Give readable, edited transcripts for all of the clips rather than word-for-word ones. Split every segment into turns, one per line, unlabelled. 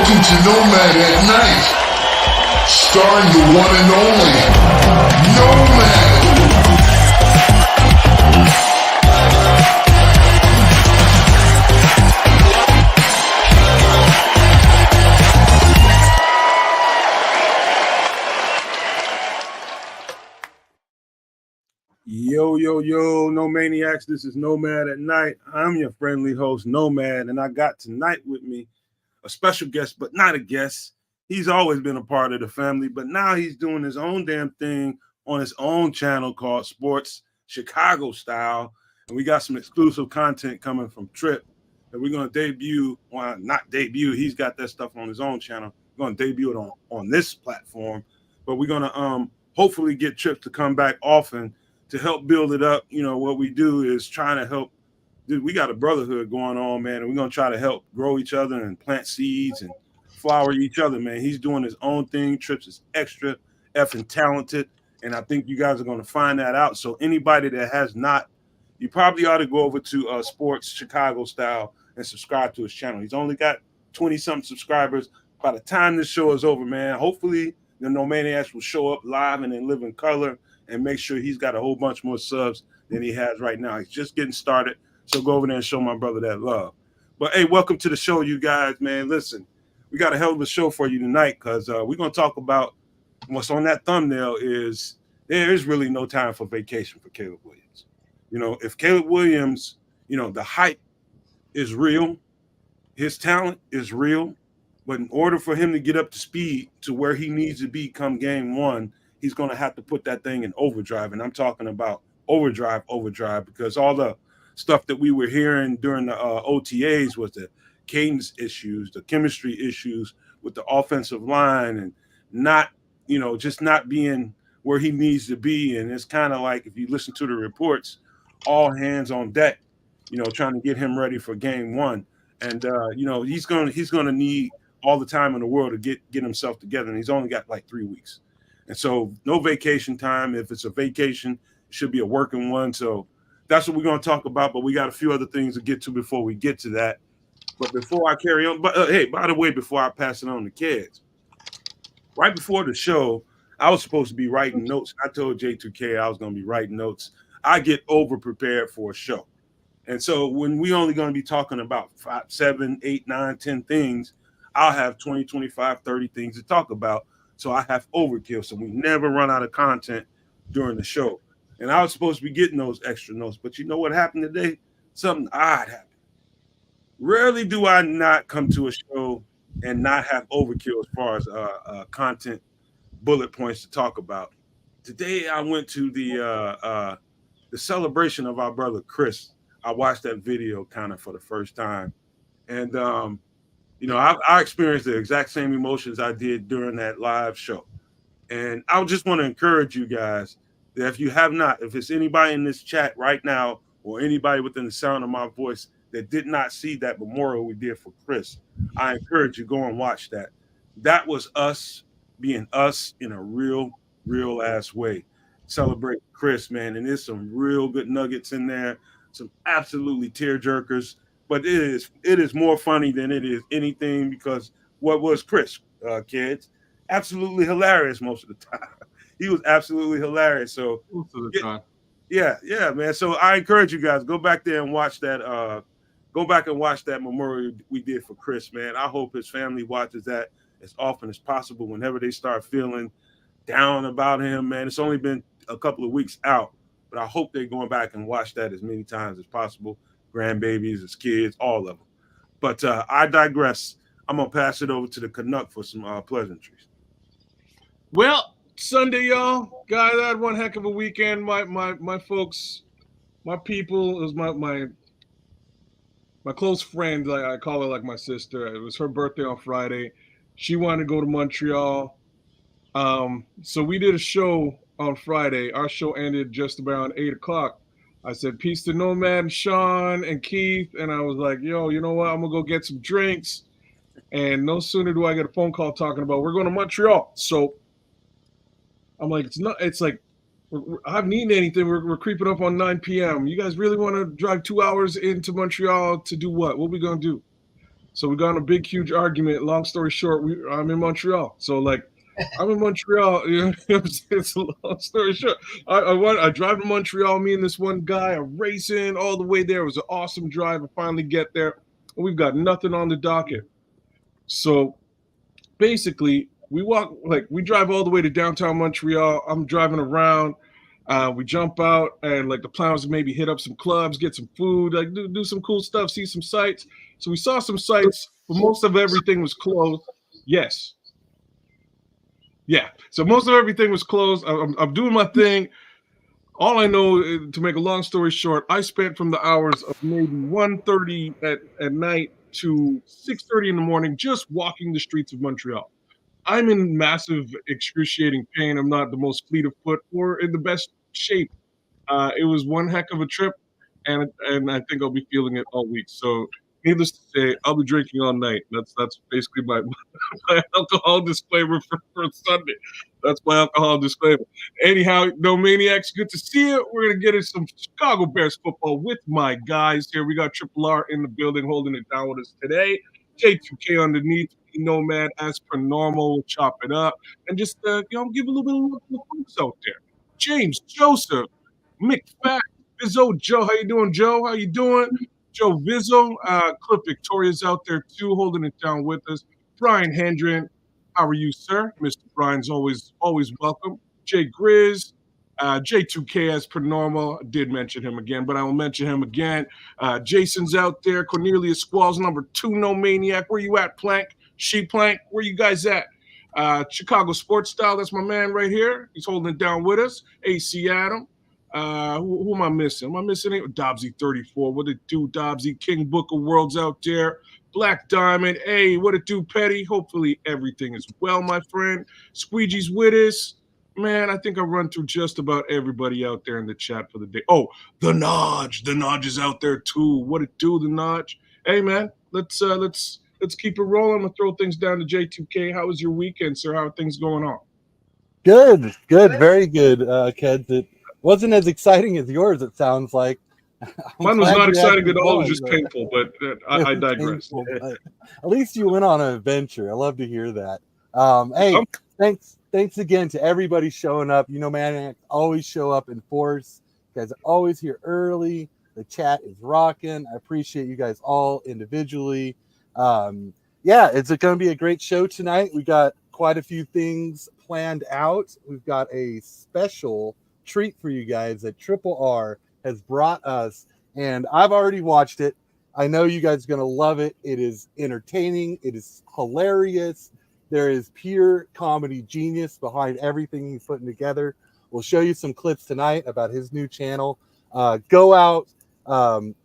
Welcome to Nomad at Night, starring the one and only Nomad.
Yo, no maniacs. This is Nomad at Night. I'm your friendly host, Nomad, and I got tonight with me a special guest, but not a guest. He's always been a part of the family, but now he's doing his own damn thing on his own channel called Sports Chicago Style. And we got some exclusive content coming from Trip that we're going to debut. Well, not debut. He's got that stuff on his own channel. We're going to debut it on this platform, but we're going to hopefully get Trip to come back often to help build it up. You know, what we do is trying to help. Dude, we got a brotherhood going on, man, and we're going to try to help grow each other and plant seeds and flower each other, man. He's doing his own thing. Trips is extra effing talented, and I think you guys are going to find that out. So anybody that has not, you probably ought to go over to Sports Chicago Style and subscribe to his channel. He's only got 20-something subscribers. By the time this show is over, man, hopefully the No Maniacs will show up live and in living color and make sure he's got a whole bunch more subs than he has right now. He's just getting started. So go over there and show my brother that love. But, hey, welcome to the show, you guys, man. Listen, we got a hell of a show for you tonight because we're going to talk about what's on that thumbnail is there is really no time for vacation for Caleb Williams. You know, if Caleb Williams, you know, the hype is real, his talent is real, but in order for him to get up to speed to where he needs to be come game one, he's going to have to put that thing in overdrive. And I'm talking about overdrive, because all the stuff that we were hearing during the OTAs was the cadence issues, the chemistry issues with the offensive line and not, you know, just not being where he needs to be. And it's kind of like, if you listen to the reports, all hands on deck, you know, trying to get him ready for game one. And, you know, he's going to need all the time in the world to get himself together. And he's only got like 3 weeks. And so no vacation time. If it's a vacation, it should be a working one. So that's what we're going to talk about, but we got a few other things to get to before we get to that. But before I carry on, hey, by the way, before I pass it on to kids, right before the show, I was supposed to be writing notes. I told J2K I was going to be writing notes. I get over-prepared for a show. And so when we only going to be talking about 5, 7, 8, 9, 10 things, I'll have 20, 25, 30 things to talk about. So I have overkill. So we never run out of content during the show. And I was supposed to be getting those extra notes, but you know what happened today? Something odd happened. Rarely do I not come to a show and not have overkill as far as content bullet points to talk about. Today I went to the celebration of our brother Chris. I watched that video kind of for the first time, and you know, I experienced the exact same emotions I did during that live show. And I just want to encourage you guys that if you have not, if it's anybody in this chat right now or anybody within the sound of my voice that did not see that memorial we did for Chris, I encourage you, go and watch that. That was us being us in a real ass way. Celebrate Chris, man. And there's some real good nuggets in there, some absolutely tear jerkers. But it is more funny than it is anything, because what was Chris, kids? Absolutely hilarious most of the time. He was absolutely hilarious. So
most of the time.
Yeah, man. So I encourage you guys, go back there and watch that. Go back and watch that memorial we did for Chris, man. I hope his family watches that as often as possible whenever they start feeling down about him, man. It's only been a couple of weeks out, but I hope they're going back and watch that as many times as possible. Grandbabies, his kids, all of them. But I digress. I'm going to pass it over to the Canuck for some pleasantries.
Well, Sunday, y'all. Guys, I had one heck of a weekend. My folks, my people, it was my close friend, like I call her like my sister. It was her birthday on Friday. She wanted to go to Montreal. So we did a show on Friday. Our show ended just around 8 o'clock. I said, peace to Nomad and Sean and Keith. And I was like, yo, you know what? I'm going to go get some drinks. And no sooner do I get a phone call talking about we're going to Montreal. So I'm like, it's like, I haven't eaten anything. We're creeping up on 9 p.m. You guys really want to drive 2 hours into Montreal to do what? What are we going to do? So we got in a big, huge argument. Long story short, I'm in Montreal. So like, I'm in Montreal. You know, it's a long story short. I drive to Montreal. Me and this one guy are racing all the way there. It was an awesome drive. I finally get there, and we've got nothing on the docket. So basically, we drive all the way to downtown Montreal. I'm driving around. We jump out, and like the plan was to maybe hit up some clubs, get some food, like do some cool stuff, see some sights. So we saw some sights, but most of everything was closed. Yes. Yeah. So most of everything was closed. I'm doing my thing. All I know, to make a long story short, I spent from the hours of maybe 1:30 at night to 6:30 in the morning just walking the streets of Montreal. I'm in massive, excruciating pain. I'm not the most fleet of foot or in the best shape. It was one heck of a trip, and I think I'll be feeling it all week. So, needless to say, I'll be drinking all night. That's basically my alcohol disclaimer for Sunday. That's my alcohol disclaimer. Anyhow, no maniacs, good to see you. We're gonna get into some Chicago Bears football with my guys here. We got Triple R in the building, holding it down with us today. J2K underneath, Nomad as per normal. We'll chop it up and just give a little bit of love to the folks out there. James Joseph, Mick Fat, Vizzo Joe. How you doing, Joe? How you doing? Joe Vizzo, Cliff Victoria's out there too, holding it down with us. Brian Hendren, how are you, sir? Mr. Brian's always welcome. Jay Grizz, J2K as per normal. I did mention him again, but I will mention him again. Jason's out there. Cornelius Squalls, number 2, No Maniac. Where you at, Plank? Plank, where you guys at? Chicago Sports Style, that's my man right here. He's holding it down with us. AC Adam. Who am I missing? Am I missing it? Dobbsy 34. What it do, Dobbsy? King Book of Worlds out there. Black Diamond. Hey, what it do, Petty? Hopefully everything is well, my friend. Squeegee's with us. Man, I think I run through just about everybody out there in the chat for the day. Oh, the Nodge. The Nodge is out there too. What it do, the Nodge? Hey, man, let's keep it rolling. I'm gonna throw things down to J2K. How was your weekend, sir? How are things going on?
Good, very good, Keds. It wasn't as exciting as yours, it sounds like.
Mine was not exciting at all. It was just painful, but I digress.
Painful, but at least you went on an adventure. I love to hear that. Hey, thanks again to everybody showing up. You know, man, always show up in force. You guys are always here early. The chat is rocking. I appreciate you guys all individually. Yeah, it's going to be a great show tonight. We got quite a few things planned out. We've got a special treat for you guys that Triple R has brought us, and I've already watched it. I know you guys are going to love it. It is entertaining. It is hilarious. There is pure comedy genius behind everything he's putting together. We'll show you some clips tonight about his new channel. Go out,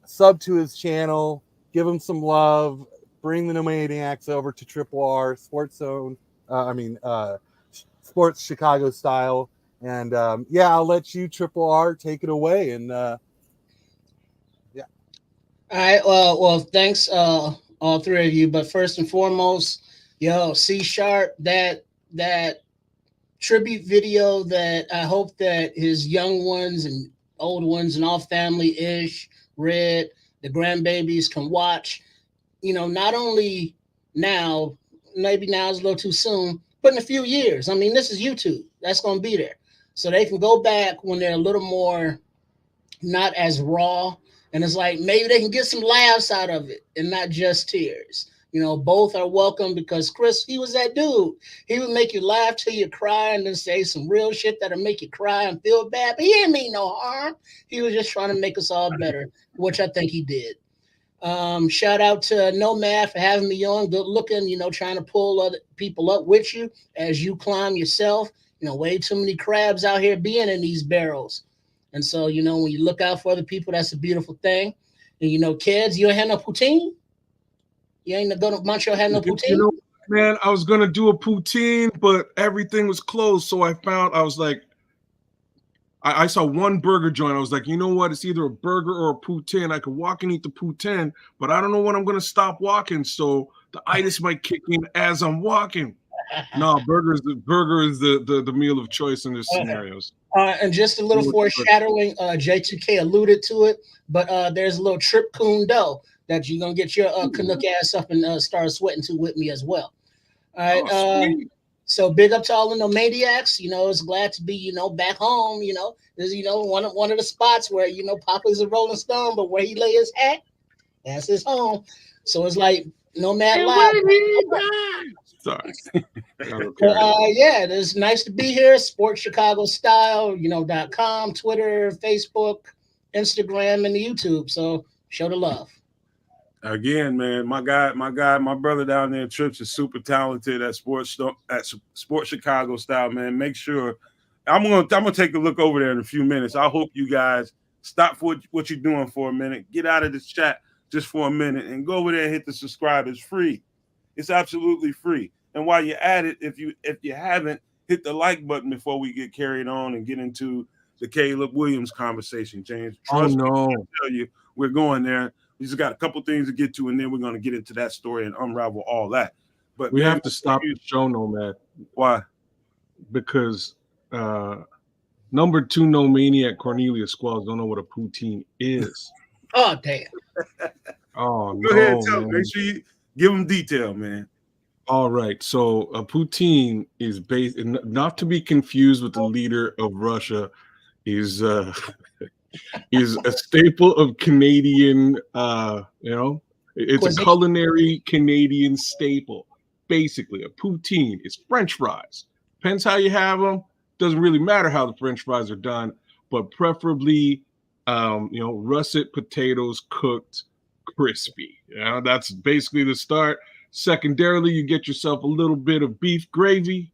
sub to his channel, give him some love, bring the Nomadiacs over to Triple R, Sports Zone, Sports Chicago Style. And yeah, I'll let you, Triple R, take it away. And yeah.
All right. Well, thanks, all three of you. But first and foremost, C Sharp, that tribute video that I hope that his young ones and old ones and all family ish, Red, the grandbabies can watch. Not only now, maybe now is a little too soon, but in a few years. I mean, this is YouTube. That's going to be there. So they can go back when they're a little more not as raw. And it's like maybe they can get some laughs out of it and not just tears. Both are welcome because Chris, he was that dude. He would make you laugh till you cry and then say some real shit that'll make you cry and feel bad. But he didn't mean no harm. He was just trying to make us all better, which I think he did. Shout out to Nomad for having me on. Good looking, trying to pull other people up with you as you climb yourself. Way too many crabs out here being in these barrels. And so, when you look out for other people, that's a beautiful thing. And, kids, you ain't had no poutine? You ain't going to Montreal had no poutine?
Man, I was going to do a poutine, but everything was closed. So I was like, I saw one burger joint. I was like, you know what? It's either a burger or a poutine. I could walk and eat the poutine, but I don't know when I'm going to stop walking. So the itis might kick in as I'm walking. No, burger is the meal of choice in this scenarios.
And just a little foreshadowing, J2K alluded to it, but there's a little Trip Coon dough that you're gonna get your Canuck ass up and start sweating to with me as well. All right.
Oh,
So big up to all the Nomadiacs. It's glad to be, back home. This is, one of the spots where, Papa's a Rolling Stone, but where he lay his hat, that's his home. So it's like Nomad Live.
Sorry.
Yeah, it's nice to be here. Sports Chicago Style, .com, Twitter, Facebook, Instagram, and the YouTube. So show the love.
Again, man, my brother down there, Trips, is super talented at Sports Chicago Style, man. Make sure I'm gonna take a look over there in a few minutes. I hope you guys stop for what you're doing for a minute, get out of this chat just for a minute, and go over there and hit the subscribe. It's free. It's absolutely free. And while you're at it, if you haven't, hit the like button before we get carried on and get into the Caleb Williams conversation, James. Trust me, I tell you, we're going there. We just got a couple things to get to, and then we're going to get into that story and unravel all that. But
we have to stop the show, Nomad.
Why?
Because number 2 No Maniac Cornelius Squalls don't know what a poutine is.
Oh, damn.
Oh,
Go ahead and tell them. Make sure you give them detail, man.
All right. So a poutine is based, not to be confused with the leader of Russia, is a staple of Canadian, it's a culinary Canadian staple. Basically, a poutine is French fries. Depends how you have them. Doesn't really matter how the French fries are done, but preferably, russet potatoes cooked crispy. That's basically the start. Secondarily, you get yourself a little bit of beef gravy.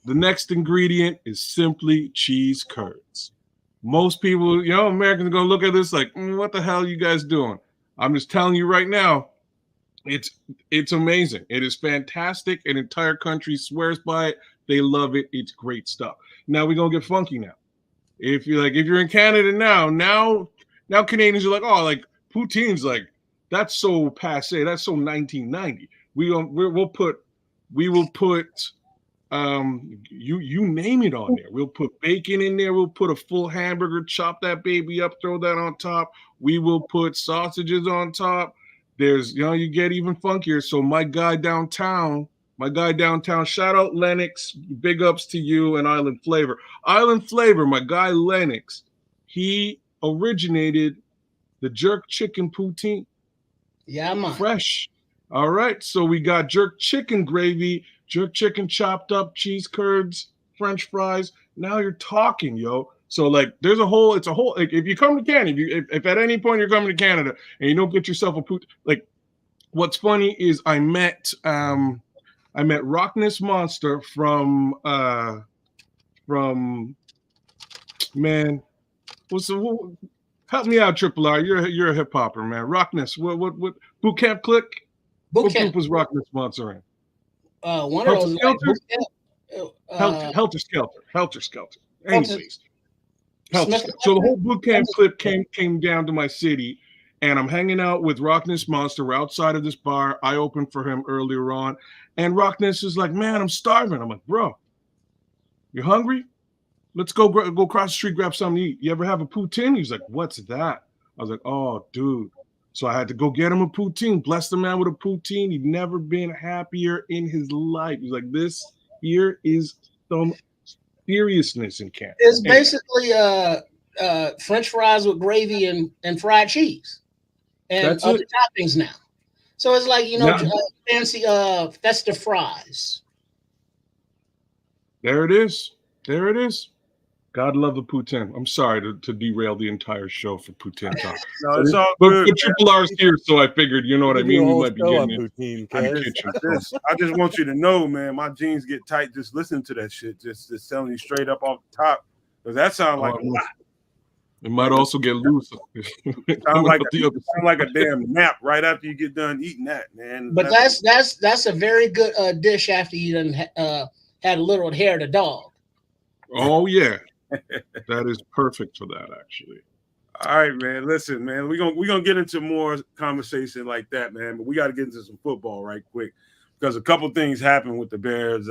The next ingredient is simply cheese curds. Most people, Americans are going to look at this like, what the hell are you guys doing? I'm just telling you right now, it's amazing. It is fantastic. An entire country swears by it. They love it. It's great stuff. Now we're going to get funky now. If you're in Canada now Canadians are like, oh, like poutine's like, that's so passe. That's so 1990. We will put you name it on there. We'll put bacon in there. We'll put a full hamburger, chop that baby up, throw that on top. We will put sausages on top. There's, you get even funkier. So my guy downtown, shout out Lennox, big ups to you and Island Flavor. Island Flavor, my guy Lennox, he originated the jerk chicken poutine.
Yeah, man.
Fresh. All right. So we got jerk chicken gravy, jerk chicken chopped up, cheese curds, French fries. Now you're talking, yo. So like there's like if you come to Canada, if at any point you're coming to Canada and you don't get yourself a poutine, like what's funny is I met Rockness Monster from man, help me out, Triple R. You're a hip hopper, man. Rockness. What Boot Camp Click? What group was Rockness Monster in?
One of those.
Helter Skelter. Anyways. Helter Skelter. So the whole Boot Camp Clip came down to my city, and I'm hanging out with Rockness Monster. We're outside of this bar. I opened for him earlier on, and Rockness is like, man, I'm starving. I'm like, bro, you hungry? Let's go across the street, grab something to eat. You ever have a poutine? He's like, what's that? I was like, oh, dude. So I had to go get him a poutine. Bless the man with a poutine. He'd never been happier in his life. He's like, this here is some seriousness in Canada.
It's basically French fries with gravy and fried cheese and other toppings now. So it's like, fancy festive fries.
There it is. God love the poutine. I'm sorry to derail the entire show for poutine talk.
No, it's all
but
good.
Triple R's here, so I figured, you know what I mean? We might be getting
poutine.
I just want you to know, man, my jeans get tight just listening to that shit. Just telling you straight up off the top. Because that sounds like a lot.
It might also get loose.
Sound like a damn nap right after you get done eating that, man.
But that's a very good dish after you done had a little hair of the dog.
Oh yeah. That is perfect for that, actually.
All right, man. Listen, man, we're gonna get into more conversation like that, man. But we got to get into some football right quick because a couple things happened with the Bears.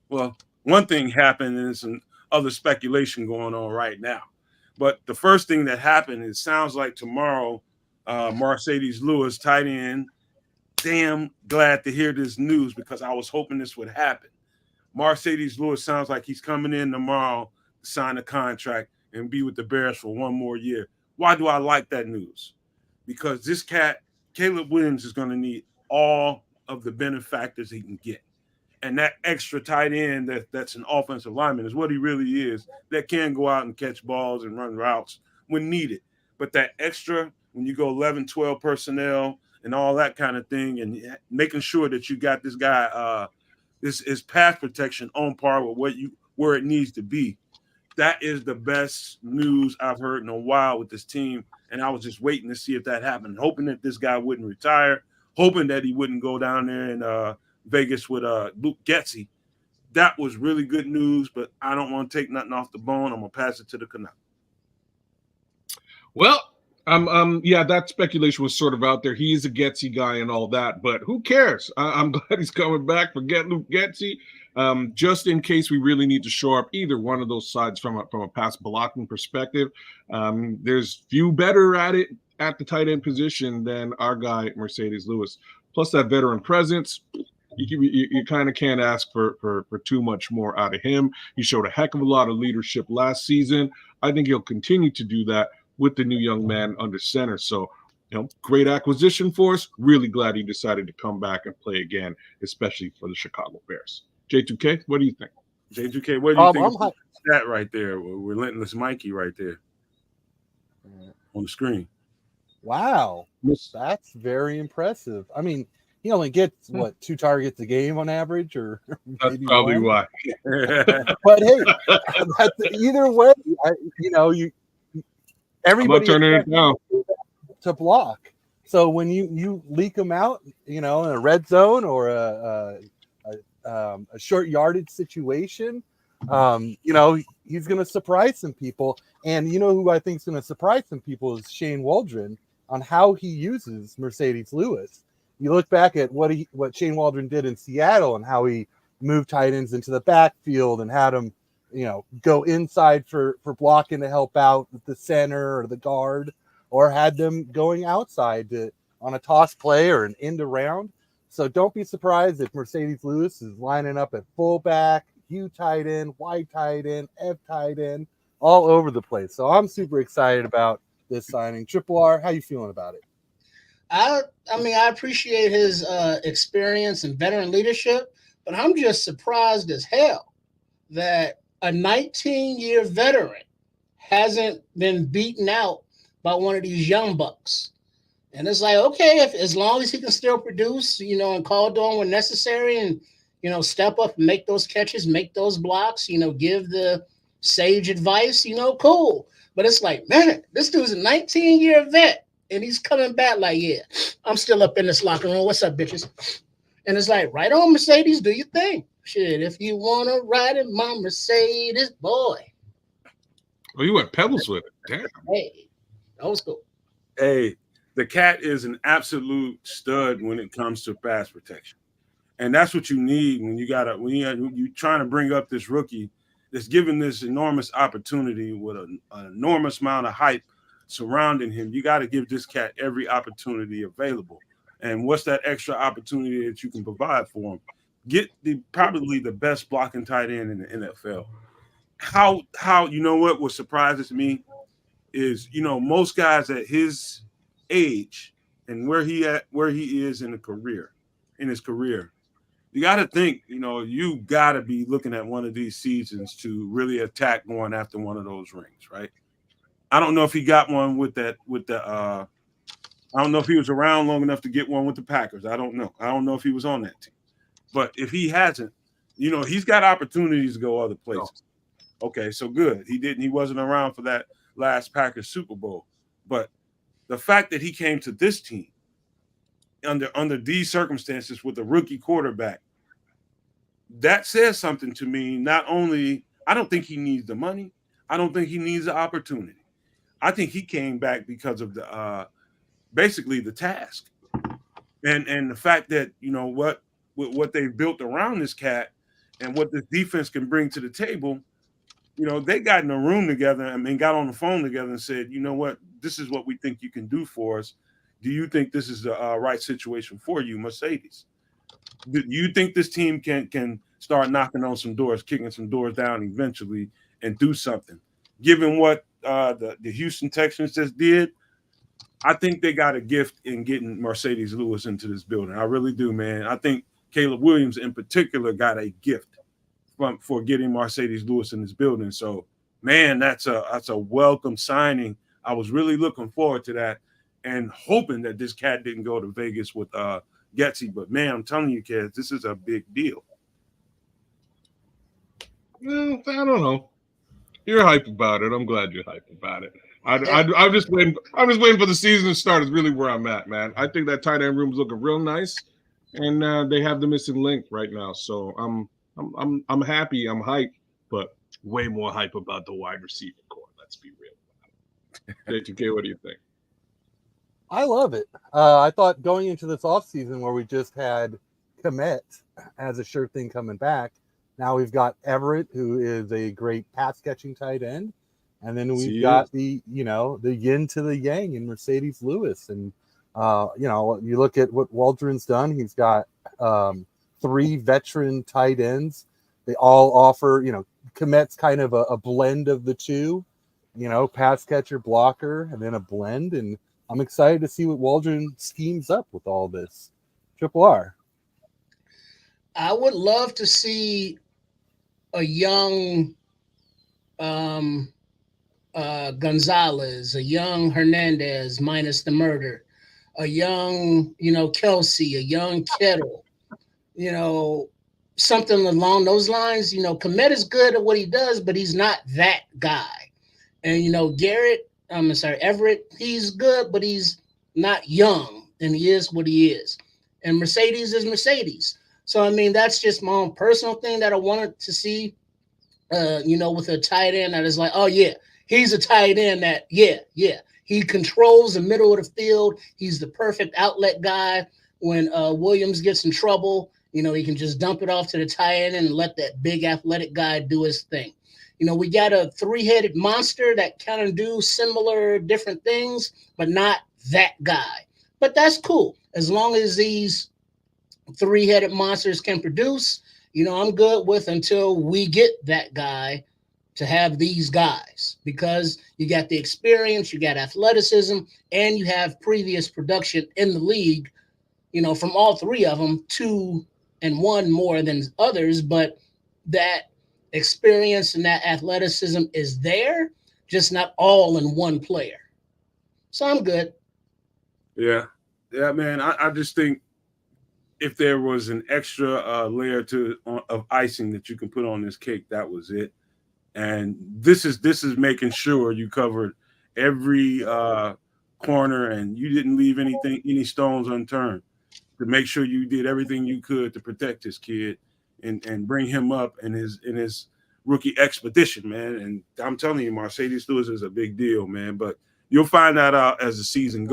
One thing happened, and there's some other speculation going on right now. But the first thing that happened, it sounds like tomorrow Marcedes Lewis, tight end. Damn glad to hear this news because I was hoping this would happen. Marcedes Lewis sounds like he's coming in tomorrow to sign a contract and be with the Bears for one more year. Why do I like that news? Because this cat, Caleb Williams, is going to need all of the benefactors he can get. And that extra tight end that's an offensive lineman is what he really is, that can go out and catch balls and run routes when needed. But that extra, when you go 11, 12 personnel and all that kind of thing, and making sure that you got this guy, this is pass protection on par with where it needs to be. That is the best news I've heard in a while with this team. And I was just waiting to see if that happened, hoping that this guy wouldn't retire, hoping that he wouldn't go down there and Vegas with Luke Getsy. That was really good news, but I don't want to take nothing off the bone. I'm gonna pass it to the Canucks.
Well, yeah, that speculation was sort of out there. He is a Getsy guy and all that, but who cares? I'm glad he's coming back. Forget Luke Getsy. Just in case we really need to shore up either one of those sides from a pass blocking perspective. There's few better at it at the tight end position than our guy Marcedes Lewis. Plus that veteran presence. You kind of can't ask for too much more out of him. He showed a heck of a lot of leadership last season. I think he'll continue to do that with the new young man under center. So, great acquisition for us. Really glad he decided to come back and play again, especially for the Chicago Bears. J2K, what do you think?
J2K, what do you think of that right there? Relentless Mikey right there on the screen.
Wow, that's very impressive. I mean, he only gets, 2 targets a game on average, or
that's probably why.
But hey, that's, either way, everybody
turning it down
to block. So when you leak them out, in a red zone or a short yardage situation, he's going to surprise some people. And who I think is going to surprise some people is Shane Waldron on how he uses Marcedes Lewis. You look back at what Shane Waldron did in Seattle and how he moved tight ends into the backfield and had them, go inside for blocking to help out with the center or the guard, or had them going outside on a toss play or an end around. So don't be surprised if Marcedes Lewis is lining up at fullback, U tight end, Y tight end, F tight end, all over the place. So I'm super excited about this signing. Triple R, how you feeling about it?
I appreciate his experience and veteran leadership, but I'm just surprised as hell that a 19-year veteran hasn't been beaten out by one of these young bucks. And it's like, okay, as long as he can still produce, and called on when necessary and, step up and make those catches, make those blocks, give the sage advice, cool. But it's like, man, this dude's a 19-year vet. And he's coming back like, yeah, I'm still up in this locker room. What's up, bitches? And it's like, right on, Marcedes, do your thing. Shit, if you want to ride in my Marcedes, boy.
Well, you went pebbles with it. Damn.
Hey, that was cool.
Hey, the cat is an absolute stud when it comes to pass protection. And that's what you need when you're trying to bring up this rookie that's given this enormous opportunity with an enormous amount of hype surrounding him. You got to give this cat every opportunity available. And what's that extra opportunity that you can provide for him? Get probably the best blocking tight end in the NFL. How what surprises me is most guys at his age and where he is in his career, you got to think you got to be looking at one of these seasons to really attack going after one of those rings, right? I don't know if he got one I don't know if he was around long enough to get one with the Packers. I don't know if he was on that team. But if he hasn't, he's got opportunities to go other places. Okay, so good. He wasn't around for that last Packers Super Bowl. But the fact that he came to this team under these circumstances with a rookie quarterback, that says something to me. Not only, I don't think he needs the money. I don't think he needs the opportunity. I think he came back because of the basically the task and the fact that what they've built around this cat and what this defense can bring to the table. They got in a room together got on the phone together and said, this is what we think you can do for us. do you think this is the right situation for you, Marcedes? Do you think this team can start knocking on some doors, kicking some doors down eventually, and do something? Given what the Houston Texans just did, I think they got a gift in getting Marcedes Lewis into this building. I really do, man. I think Caleb Williams in particular got a gift for getting Marcedes Lewis in this building. So, man, that's a welcome signing. I was really looking forward to that and hoping that this cat didn't go to Vegas with Getsy. But, man, I'm telling you, kids, this is a big deal.
Well, I don't know. You're hype about it. I'm glad you're hype about it. I'm just waiting. I'm just waiting for the season to start. Is really where I'm at, man. I think that tight end room is looking real nice, and they have the missing link right now. So I'm happy. I'm hyped, but way more hype about the wide receiver core. Let's be real. JTK, what do you think?
I love it. I thought going into this offseason where we just had Komet as a sure thing coming back, now we've got Everett, who is a great pass catching tight end. And then we've got the yin to the yang in Marcedes Lewis. And, you look at what Waldron's done. He's got 3 veteran tight ends. They all offer, Komet's kind of a blend of the two, pass catcher, blocker, and then a blend. And I'm excited to see what Waldron schemes up with all this. Triple R.
I would love to see a young Gonzalez, a young Hernandez minus the murder, a young, Kelsey, a young Kittle, something along those lines. Komet is good at what he does, but he's not that guy. And, Everett, he's good, but he's not young, and he is what he is. And Marcedes is Marcedes. So, that's just my own personal thing that I wanted to see, with a tight end that is like, oh, yeah, he's a tight end that, he controls the middle of the field. He's the perfect outlet guy. When Williams gets in trouble, he can just dump it off to the tight end and let that big athletic guy do his thing. We got a 3-headed monster that kind of do similar different things, but not that guy. But that's cool. As long as these 3-headed monsters can produce, I'm good with until we get that guy to have these guys, because you got the experience, you got athleticism, and you have previous production in the league, from all 3 of them, 2 and 1 more than others, but that experience and that athleticism is there, just not all in one player. So I'm good.
Yeah, man. I just think if there was an extra layer of icing that you can put on this cake, that was it. And this is making sure you covered every corner and you didn't leave any stones unturned to make sure you did everything you could to protect this kid and bring him up in his rookie expedition, man. And I'm telling you, Marcedes Lewis is a big deal, man. But you'll find that out as the season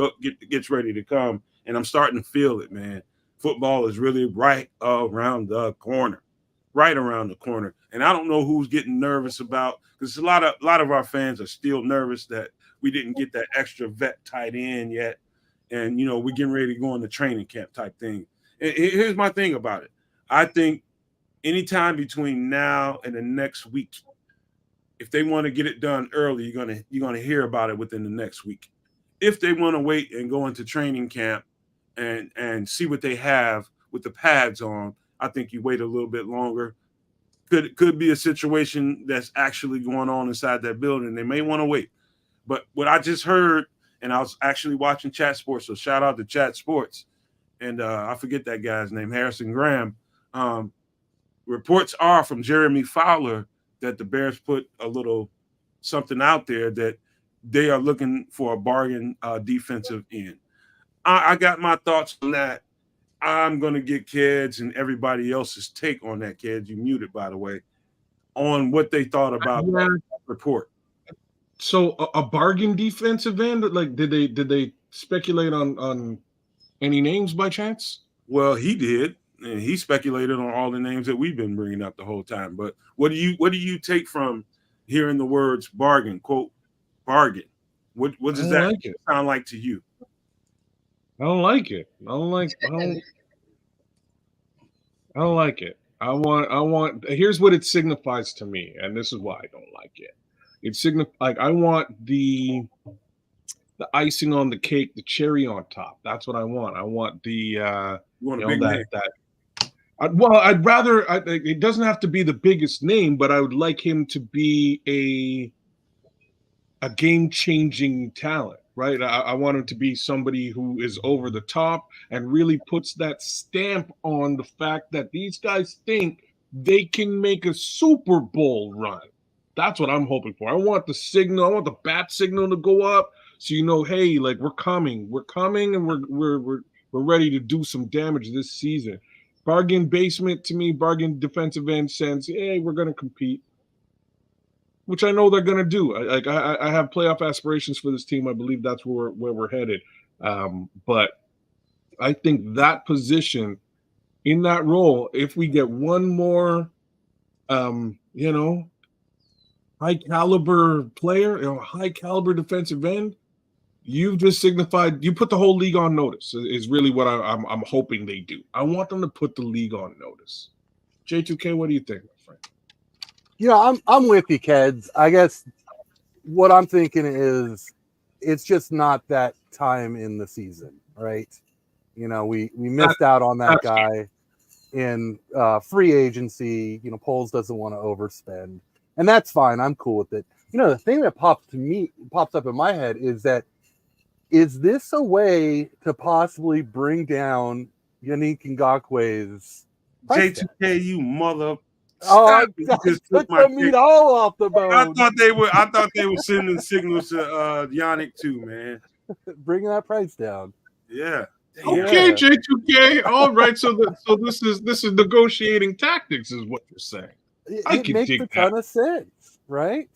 gets ready to come. And I'm starting to feel it, man. Football is really right around the corner. Right around the corner. And I don't know who's getting nervous about, because a lot of our fans are still nervous that we didn't get that extra vet tight end yet. And, we're getting ready to go into training camp type thing. And here's my thing about it. I think anytime between now and the next week, if they want to get it done early, you're gonna hear about it within the next week. If they want to wait and go into training camp and see what they have with the pads on, I think you wait a little bit longer. Could be a situation that's actually going on inside that building. They may want to wait. But what I just heard, and I was actually watching Chat Sports, so shout out to Chat Sports. And I forget that guy's name, Harrison Graham. Reports are from Jeremy Fowler that the Bears put a little something out there that they are looking for a bargain defensive end. I got my thoughts on that. I'm going to get kids and everybody else's take on that, kids. You muted, by the way, on what they thought about that report.
So a bargain defensive end, like did they speculate on any names by chance?
Well, he did, and he speculated on all the names that we've been bringing up the whole time. But what do you take from hearing the words bargain, quote, bargain? What does that sound like to you?
I don't like it. I don't like it. I want here's what it signifies to me, and this is why I don't like it. I want the icing on the cake, the cherry on top. That's what I want. I want the
You want a
you know
big name.
that I'd rather it doesn't have to be the biggest name, but I would like him to be a game-changing talent, right? I want him to be somebody who is over the top and really puts that stamp on the fact that these guys think they can make a Super Bowl run. That's what I'm hoping for. I want the signal, I want the bat signal to go up so you know, hey, like we're coming, and we're ready to do some damage this season. Bargain basement to me, bargain defensive end sense, hey, we're gonna compete, which I know they're going to do. I have playoff aspirations for this team. I believe that's where we're headed. But I think that position in that role, if we get one more, high caliber player, high caliber defensive end, you've just signified, you put the whole league on notice is really what I'm hoping they do. I want them to put the league on notice. J2K, what do you think, my friend?
I'm with you, Keds. I guess what I'm thinking is it's just not that time in the season, right? We missed out on that guy in free agency. Poles doesn't want to overspend, and that's fine. I'm cool with it. The thing that pops up in my head is this a way to possibly bring down Yannick Ngakwe's
J2K, you mother.
Oh, I
just
took the meat all off the bone.
I thought they were sending signals to Yannick too, man.
Bringing that price down.
Yeah.
Okay, yeah. J2K. All right. So this is negotiating tactics, is what you're saying.
It makes a ton of sense, right?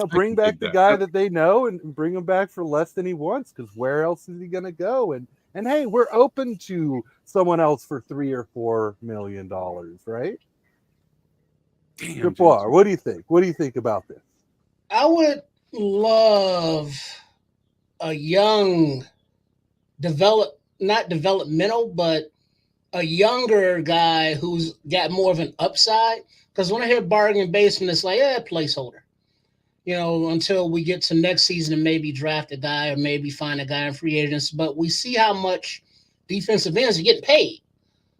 Bring back the guy that they know and bring him back for less than he wants, because where else is he going to go? And hey, we're open to someone else for $3 or $4 million, right? Damn, Bar, what do you think? What do you think about this?
I would love a young, not developmental, but a younger guy who's got more of an upside. Because when I hear bargain basement, it's like, placeholder. Until we get to next season and maybe draft a guy or maybe find a guy in free agents. But we see how much defensive ends are getting paid.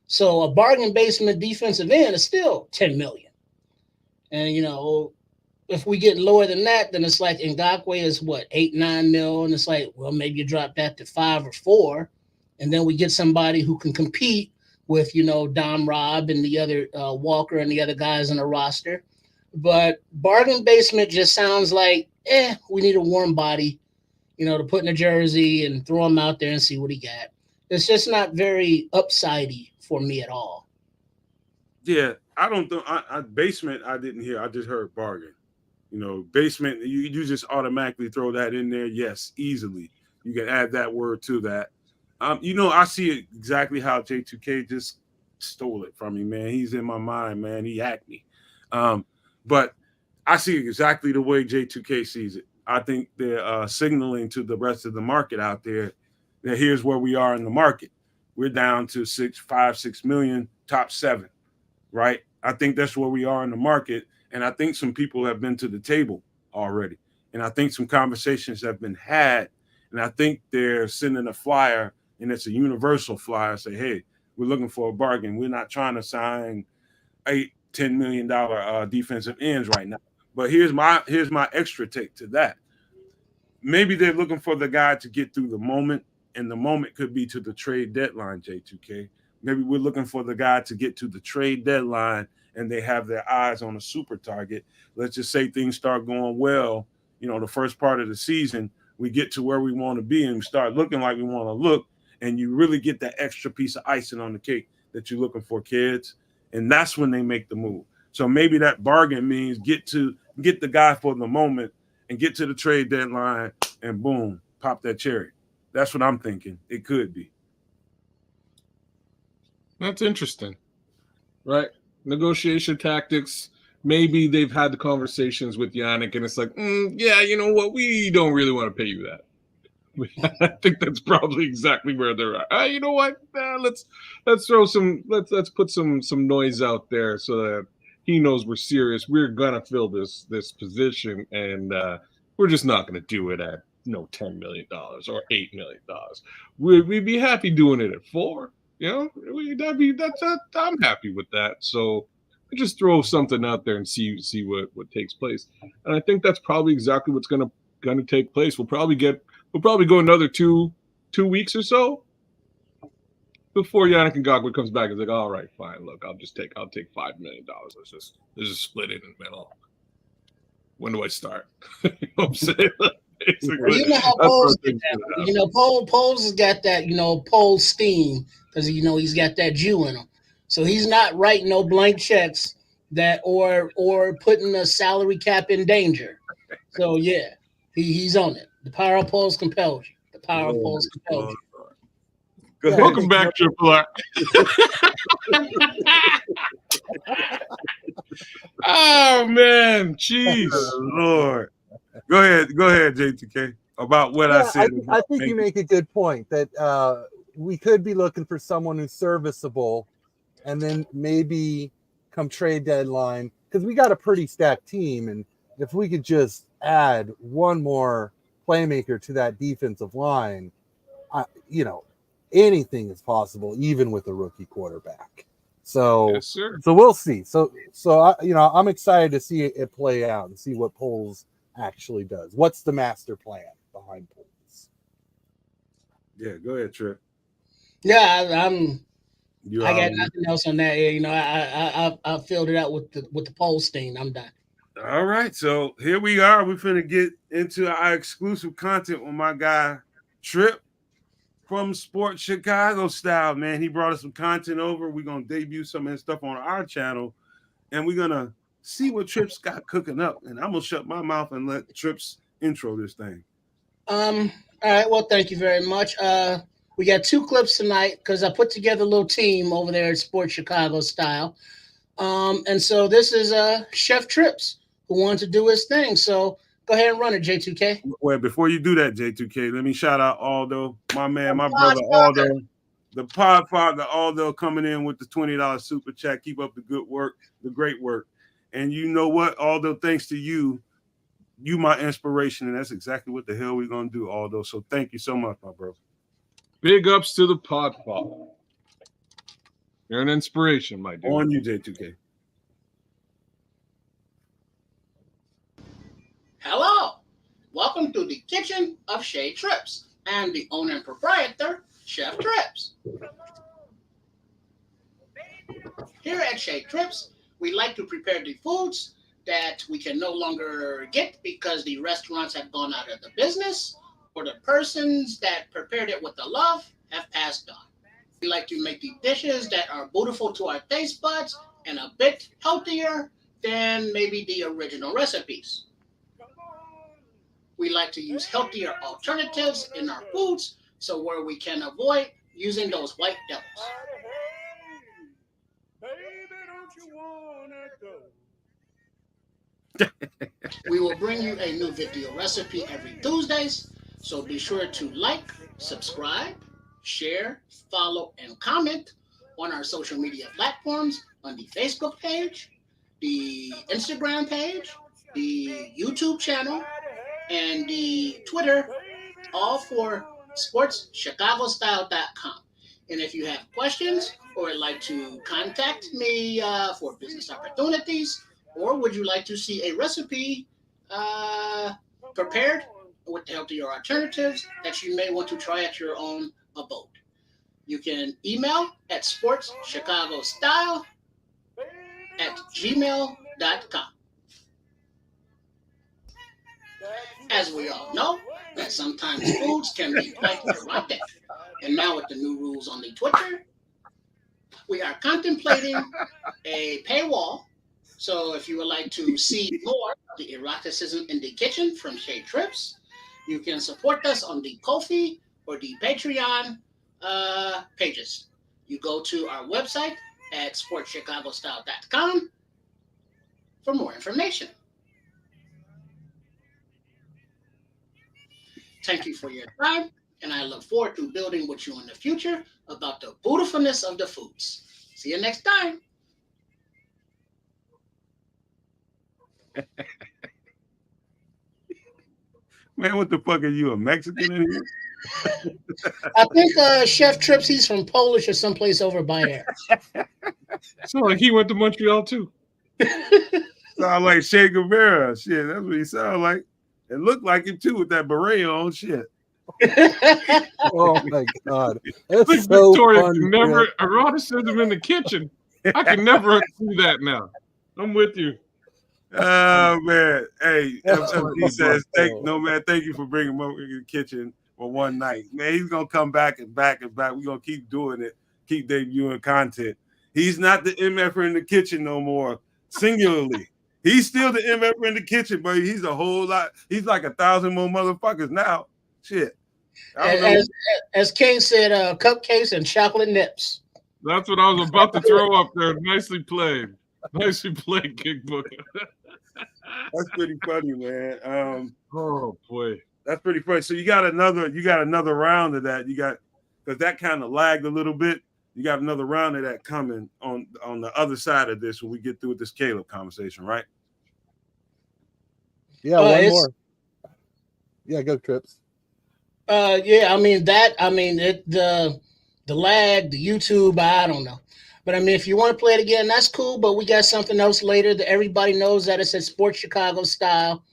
So a bargain basement defensive end is still $10 million. And, if we get lower than that, then it's like Ngakwe is what, 8-9 mil. And it's like, well, maybe you drop that to 5 or 4. And then we get somebody who can compete with, Dom Robb and the other Walker and the other guys on the roster. But bargain basement just sounds like, we need a warm body, to put in a jersey and throw him out there and see what he got. It's just not very upsidey for me at all.
Yeah, I don't think basement. I didn't hear. I just heard bargain. Basement. You just automatically throw that in there. Yes, easily. You can add that word to that. I see it exactly how J2K just stole it from me, man. He's in my mind, man. He hacked me. But I see it exactly the way J2K sees it. I think they're signaling to the rest of the market out there that here's where we are in the market. We're down to 5-6 million, top 7, right? I think that's where we are in the market. And I think some people have been to the table already. And I think some conversations have been had. And I think they're sending a flyer, and it's a universal flyer, say, hey, we're looking for a bargain. We're not trying to sign $8-10 million defensive ends right now. But here's my extra take to that. Maybe they're looking for the guy to get through the moment, and the moment could be to the trade deadline, J2K. Maybe we're looking for the guy to get to the trade deadline, and they have their eyes on a super target. Let's just say things start going well, the first part of the season, we get to where we want to be and we start looking like we want to look, and you really get that extra piece of icing on the cake that you're looking for, kids. And that's when they make the move. So maybe that bargain means get the guy for the moment and get to the trade deadline and boom, pop that cherry. That's what I'm thinking. It could be.
That's interesting, right? Negotiation tactics. Maybe they've had the conversations with Yannick and it's like, yeah, you know what? We don't really want to pay you that. I think that's probably exactly where they're at. You know what? Let's put some noise out there so that he knows we're serious. We're gonna fill this position, and we're just not gonna do it at $10 million or $8 million. We'd be happy doing it at 4. I'm happy with that. So just throw something out there and see what takes place. And I think that's probably exactly what's gonna take place. We'll probably go another two weeks or so before Yannick Ngakoue comes back. It's like, all right, fine. Look, I'll take $5 million. Let's just split it in the middle. When do I start? You know what I'm saying? Basically,
you know how Poles get that. Poles has got that, Pole steam, because he's got that Jew in him. So he's not writing no blank checks that or putting the salary cap in danger. So yeah, he's on it. The power of Poles compels you. The power of Poles compels you.
Welcome back, Triple R. Oh man, jeez,
Lord. Go ahead, J2K. About what I said.
I think you make a good point that we could be looking for someone who's serviceable, and then maybe come trade deadline, because we got a pretty stacked team, and if we could just add one more playmaker to that defensive line, anything is possible, even with a rookie quarterback. So,
yes, sir.
So we'll see. So I'm excited to see it play out and see what Poles actually does. What's the master plan behind Poles?
Yeah, go ahead, Trip.
Yeah, I got nothing else on that. I filled it out with the Pole stain. I'm done.
All right, so here we are. We're finna get into our exclusive content with my guy Trip from Sports Chicago Style. Man, he brought us some content over. We're gonna debut some of his stuff on our channel, and we're gonna see what Trips got cooking up. And I'm gonna shut my mouth and let Trips intro this thing.
All right. Well, thank you very much. We got 2 clips tonight because I put together a little team over there at Sports Chicago Style. And so this is Chef Trips who wanted to do his thing. So go ahead and run it, J2K.
Well, before you do that, J2K, let me shout out Aldo, my man, my brother Aldo, the Podfather Aldo, coming in with the $20 super chat. Keep up the good work, the great work. And you know what, Aldo, thanks to you my inspiration, and that's exactly what the hell we're gonna do, Aldo. So thank you so much, my bro.
Big ups to the Podfather. You're an inspiration, my dude.
On you, J2K.
Hello. Welcome to the kitchen of Shea Trips. I'm the owner and proprietor, Chef Trips. Here at Shea Trips, we like to prepare the foods that we can no longer get because the restaurants have gone out of the business, or the persons that prepared it with the love have passed on. We like to make the dishes that are beautiful to our taste buds and a bit healthier than maybe the original recipes. We like to use healthier alternatives in our foods, so where we can avoid using those white devils. We will bring you a new video recipe every Tuesdays, so be sure to like, subscribe, share, follow, and comment on our social media platforms on the Facebook page, the Instagram page, the YouTube channel, and the Twitter, all for sportschicagostyle.com. And if you have questions or would like to contact me for business opportunities, or would you like to see a recipe prepared with the healthier alternatives that you may want to try at your own abode, you can email at sportschicagostyle@gmail.com. As we all know, that sometimes foods can be quite erotic. And now with the new rules on the Twitter, we are contemplating a paywall. So if you would like to see more of the eroticism in the kitchen from Shea Trips, you can support us on the Ko-fi or the Patreon pages. You go to our website at sportschicagostyle.com for more information. thank you for your time, and I look forward to building with you in the future about the beautifulness of the foods. See you next time.
Man, what the fuck are you, a Mexican in here?
I think Chef Trips, he's from Polish or someplace over by there.
So like he went to Montreal too.
Sound like Che Guevara. Shit, that's what he sound like. It looked like him too with that beret on. Shit.
Oh my god. That's
Look,
so
Victoria
fun,
can never
Chris.
eroticism in the kitchen. I can never see that now. I'm with you.
Oh man. Hey,
That's
FFD says,
wonderful.
man, thank you for bringing him over in the kitchen for one night. Man, he's gonna come back and back and back. We're gonna keep doing it, keep debuting content. He's not the MFer in the kitchen no more, singularly. He's still the MFer in the kitchen, but he's a whole lot. He's like 1,000 more motherfuckers now. Shit. I don't know.
As King said, cupcakes and chocolate nips.
That's what I was about to throw up there. Nicely played. Nicely played, Kick Booker.
That's pretty funny, man.
Oh boy.
That's pretty funny. So you got another round of that. You got, because that kind of lagged a little bit. You got another round of that coming on the other side of this when we get through with this Caleb conversation, right?
Yeah, one more. Yeah, go Trips.
Yeah, the lag, the YouTube, I don't know. But I mean, if you want to play it again, that's cool. But we got something else later that everybody knows that it's at Sports Chicago Style,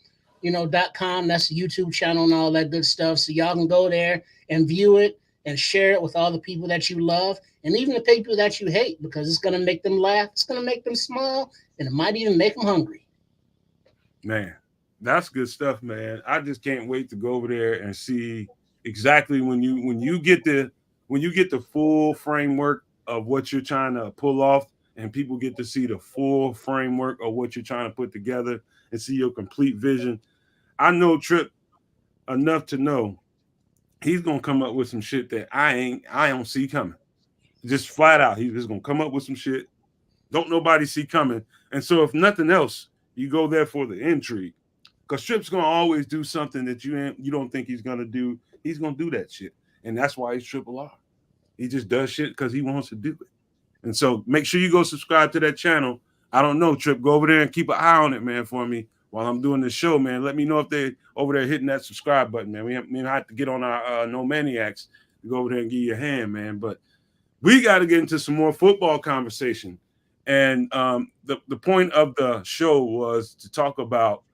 .com. That's the YouTube channel and all that good stuff. So y'all can go there and view it and share it with all the people that you love and even the people that you hate, because it's going to make them laugh. It's going to make them smile, and it might even make them hungry.
Man, that's good stuff, man. I just can't wait to go over there and see exactly when you get the full framework of what you're trying to pull off, and people get to see the full framework of what you're trying to put together and see your complete vision. I know Trip enough to know he's gonna come up with some shit that I don't see coming. Just flat out, he's just gonna come up with some shit don't nobody see coming. And so, if nothing else, you go there for the intrigue, because Trip's gonna always do something that you don't think he's gonna do. He's gonna do that shit, and that's why he's Triple R. He just does shit because he wants to do it. And so, make sure you go subscribe to that channel. I don't know, Trip, go over there and keep an eye on it, man, for me while I'm doing this show, man. Let me know if they over there hitting that subscribe button, man. We have to get on our No Maniacs to go over there and give you a hand, man. But we got to get into some more football conversation. And the point of the show was to talk about,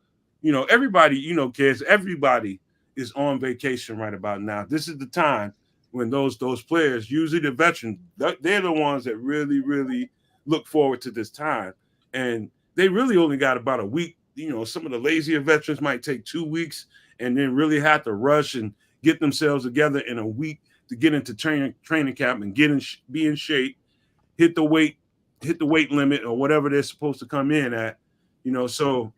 everybody, kids, everybody is on vacation right about now. This is the time when those players, usually the veterans, they're the ones that really, really look forward to this time. And they really only got about a week. Some of the lazier veterans might take 2 weeks and then really have to rush and get themselves together in a week to get into training camp and be in shape, hit the weight limit or whatever they're supposed to come in at. So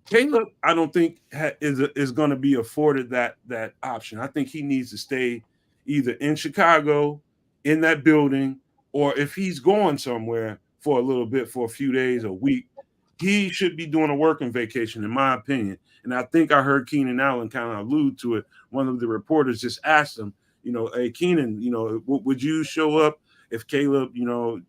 Caleb, I don't think is going to be afforded that option. I think he needs to stay either in Chicago, in that building, or if he's going somewhere for a little bit, for a few days, a week, he should be doing a working vacation, in my opinion. And I think I heard Keenan Allen kind of allude to it. One of the reporters just asked him, hey, Keenan, would you show up if Caleb,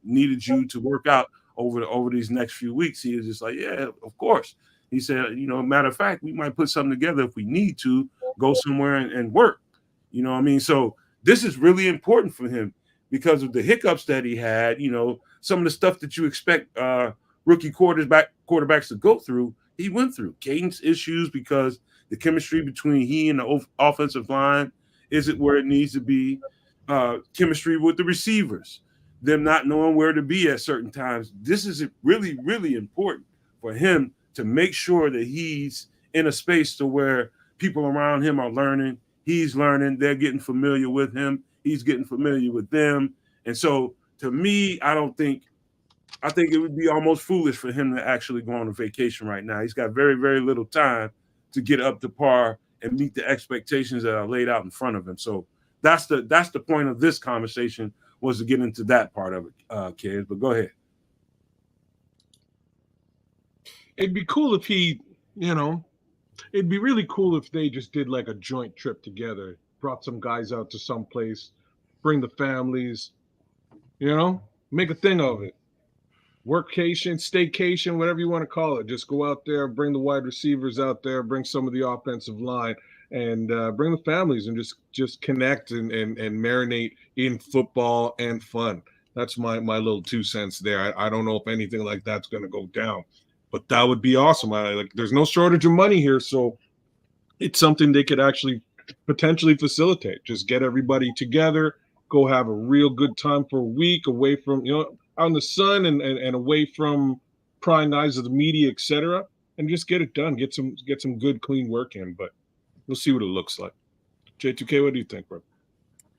needed you to work out over these next few weeks? He was just like, yeah, of course. He said, matter of fact, we might put something together if we need to go somewhere and work. You know what I mean? So this is really important for him because of the hiccups that he had, some of the stuff that you expect rookie quarterbacks to go through, he went through. Cadence issues because the chemistry between he and the offensive line isn't where it needs to be. Chemistry with the receivers, them not knowing where to be at certain times. This is really, really important for him to make sure that he's in a space to where people around him are learning. He's learning. They're getting familiar with him. He's getting familiar with them. And so to me, I think it would be almost foolish for him to actually go on a vacation right now. He's got very, very little time to get up to par and meet the expectations that are laid out in front of him. So that's the point of this conversation, was to get into that part of it, kids. But go ahead.
It'd be cool if he, It'd be really cool if they just did like a joint trip together, brought some guys out to some place, bring the families, make a thing of it. Workcation, staycation, whatever you want to call it. Just go out there, bring the wide receivers out there, bring some of the offensive line, and bring the families and just connect and marinate in football and fun. That's my little 2 cents there. I don't know if anything like that's going to go down, but that would be awesome. There's no shortage of money here, so it's something they could actually potentially facilitate. Just get everybody together, go have a real good time for a week away from out in the sun and away from prying eyes of the media, etc., and just get it done. Get some good clean work in. But we'll see what it looks like. J2K, what do you think, bro?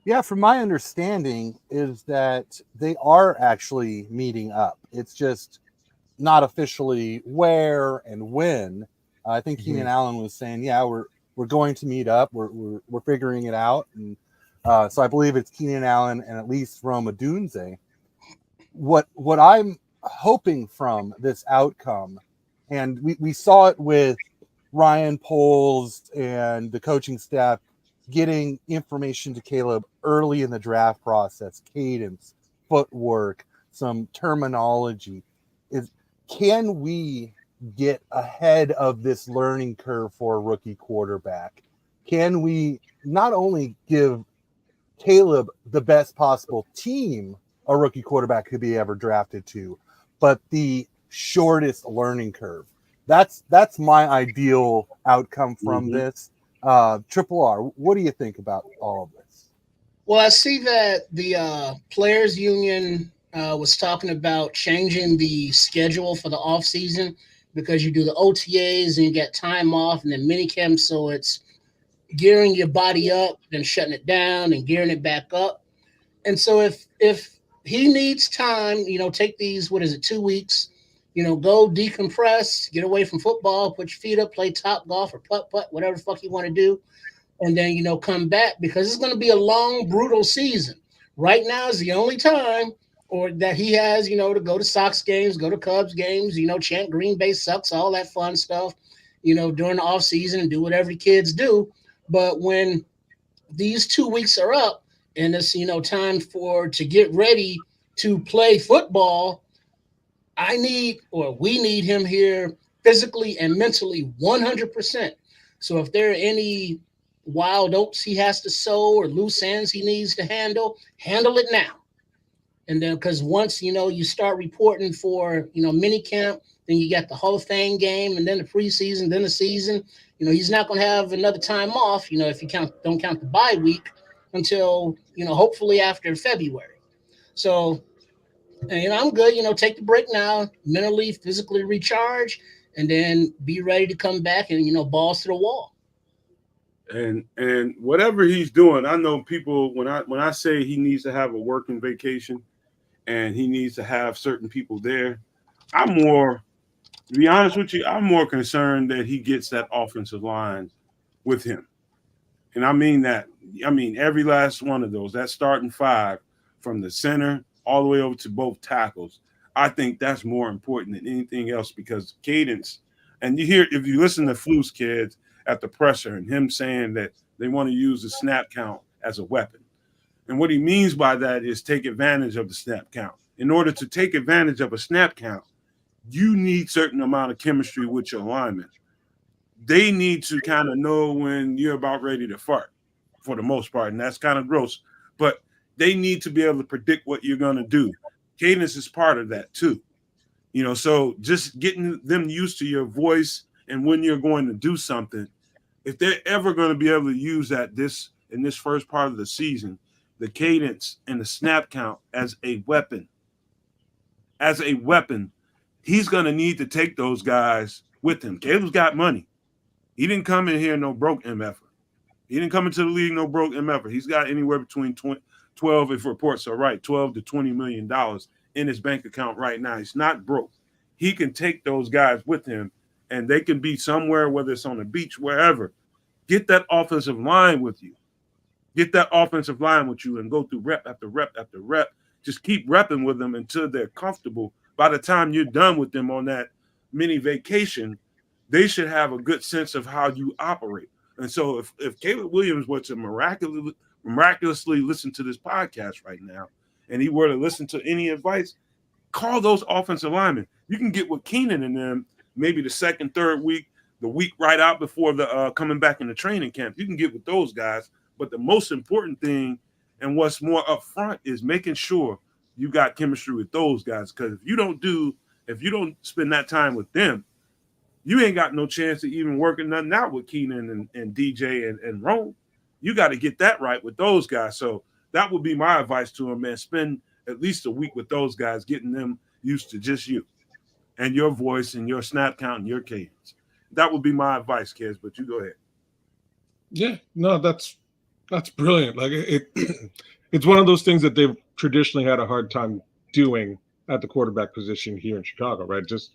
Yeah, from my understanding is that they are actually meeting up. It's just not officially where and when. I think Keenan Allen was saying, yeah, we're going to meet up. We're figuring it out. And so I believe it's Keenan Allen and at least from Odunze. What I'm hoping from this outcome, and we saw it with Ryan Poles and the coaching staff getting information to Caleb early in the draft process, cadence, footwork, some terminology, is can we get ahead of this learning curve for a rookie quarterback? Can we not only give Caleb the best possible team a rookie quarterback could be ever drafted to, but the shortest learning curve? That's my ideal outcome from this. Triple R, what do you think about all of this?
Well, I see that the Players Union was talking about changing the schedule for the offseason because you do the OTAs and you get time off and then minicamp, so it's gearing your body up, then shutting it down and gearing it back up. And so if he needs time, take these, 2 weeks, go decompress, get away from football, put your feet up, play top golf or putt, whatever the fuck you want to do. And then, come back because it's going to be a long, brutal season. Right now is the only time that he has, to go to Sox games, go to Cubs games, chant Green Bay sucks, all that fun stuff, during the off season and do whatever the kids do. But when these 2 weeks are up and it's, time to get ready to play football, we need him here physically and mentally 100%. So if there are any wild oats he has to sow or loose ends he needs to handle it now. And then because once, you start reporting for, mini camp, then you got the Hall of Fame game and then the preseason, then the season. He's not going to have another time off, if you don't count the bye week until, hopefully after February. So, and I'm good, take the break now, mentally, physically recharge, and then be ready to come back and, balls to the wall.
And whatever he's doing, I know people, when I say he needs to have a working vacation and he needs to have certain people there, to be honest with you, I'm more concerned that he gets that offensive line with him. And I mean that. I mean, every last one of those, that starting five from the center all the way over to both tackles, I think that's more important than anything else because cadence, and if you listen to Flu's kids at the presser and him saying that they want to use the snap count as a weapon. And what he means by that is take advantage of the snap count. In order to take advantage of a snap count, you need certain amount of chemistry with your linemen. They need to kind of know when you're about ready to fart for the most part, and that's kind of gross, but they need to be able to predict what you're going to do. Cadence is part of that too. So just getting them used to your voice and when you're going to do something, if they're ever going to be able to use that in this first part of the season, the cadence and the snap count as a weapon, he's going to need to take those guys with him. Caleb's got money. He didn't come in here no broke MFer. He didn't come into the league no broke MFer. He's got anywhere between 12, if reports are right, $12 to $20 million in his bank account right now. He's not broke. He can take those guys with him, and they can be somewhere, whether it's on the beach, wherever. Get that offensive line with you. Get that offensive line with you and go through rep after rep after rep. Just keep repping with them until they're comfortable. By the time you're done with them on that mini vacation, they should have a good sense of how you operate. And so if Caleb Williams were to miraculously listen to this podcast right now, and he were to listen to any advice, call those offensive linemen. You can get with Keenan and them maybe the second, third week, the week right out before the coming back into training camp. You can get with those guys. But the most important thing and what's more upfront is making sure you got chemistry with those guys. Because if you don't spend that time with them, you ain't got no chance of even working nothing out with Keenan and DJ and Rome. You got to get that right with those guys. So that would be my advice to him, man. Spend at least a week with those guys, getting them used to just you and your voice and your snap count and your cadence. That would be my advice, kids, but you go ahead.
Yeah, no, that's brilliant. Like it's one of those things that they've traditionally had a hard time doing at the quarterback position here in Chicago, right? Just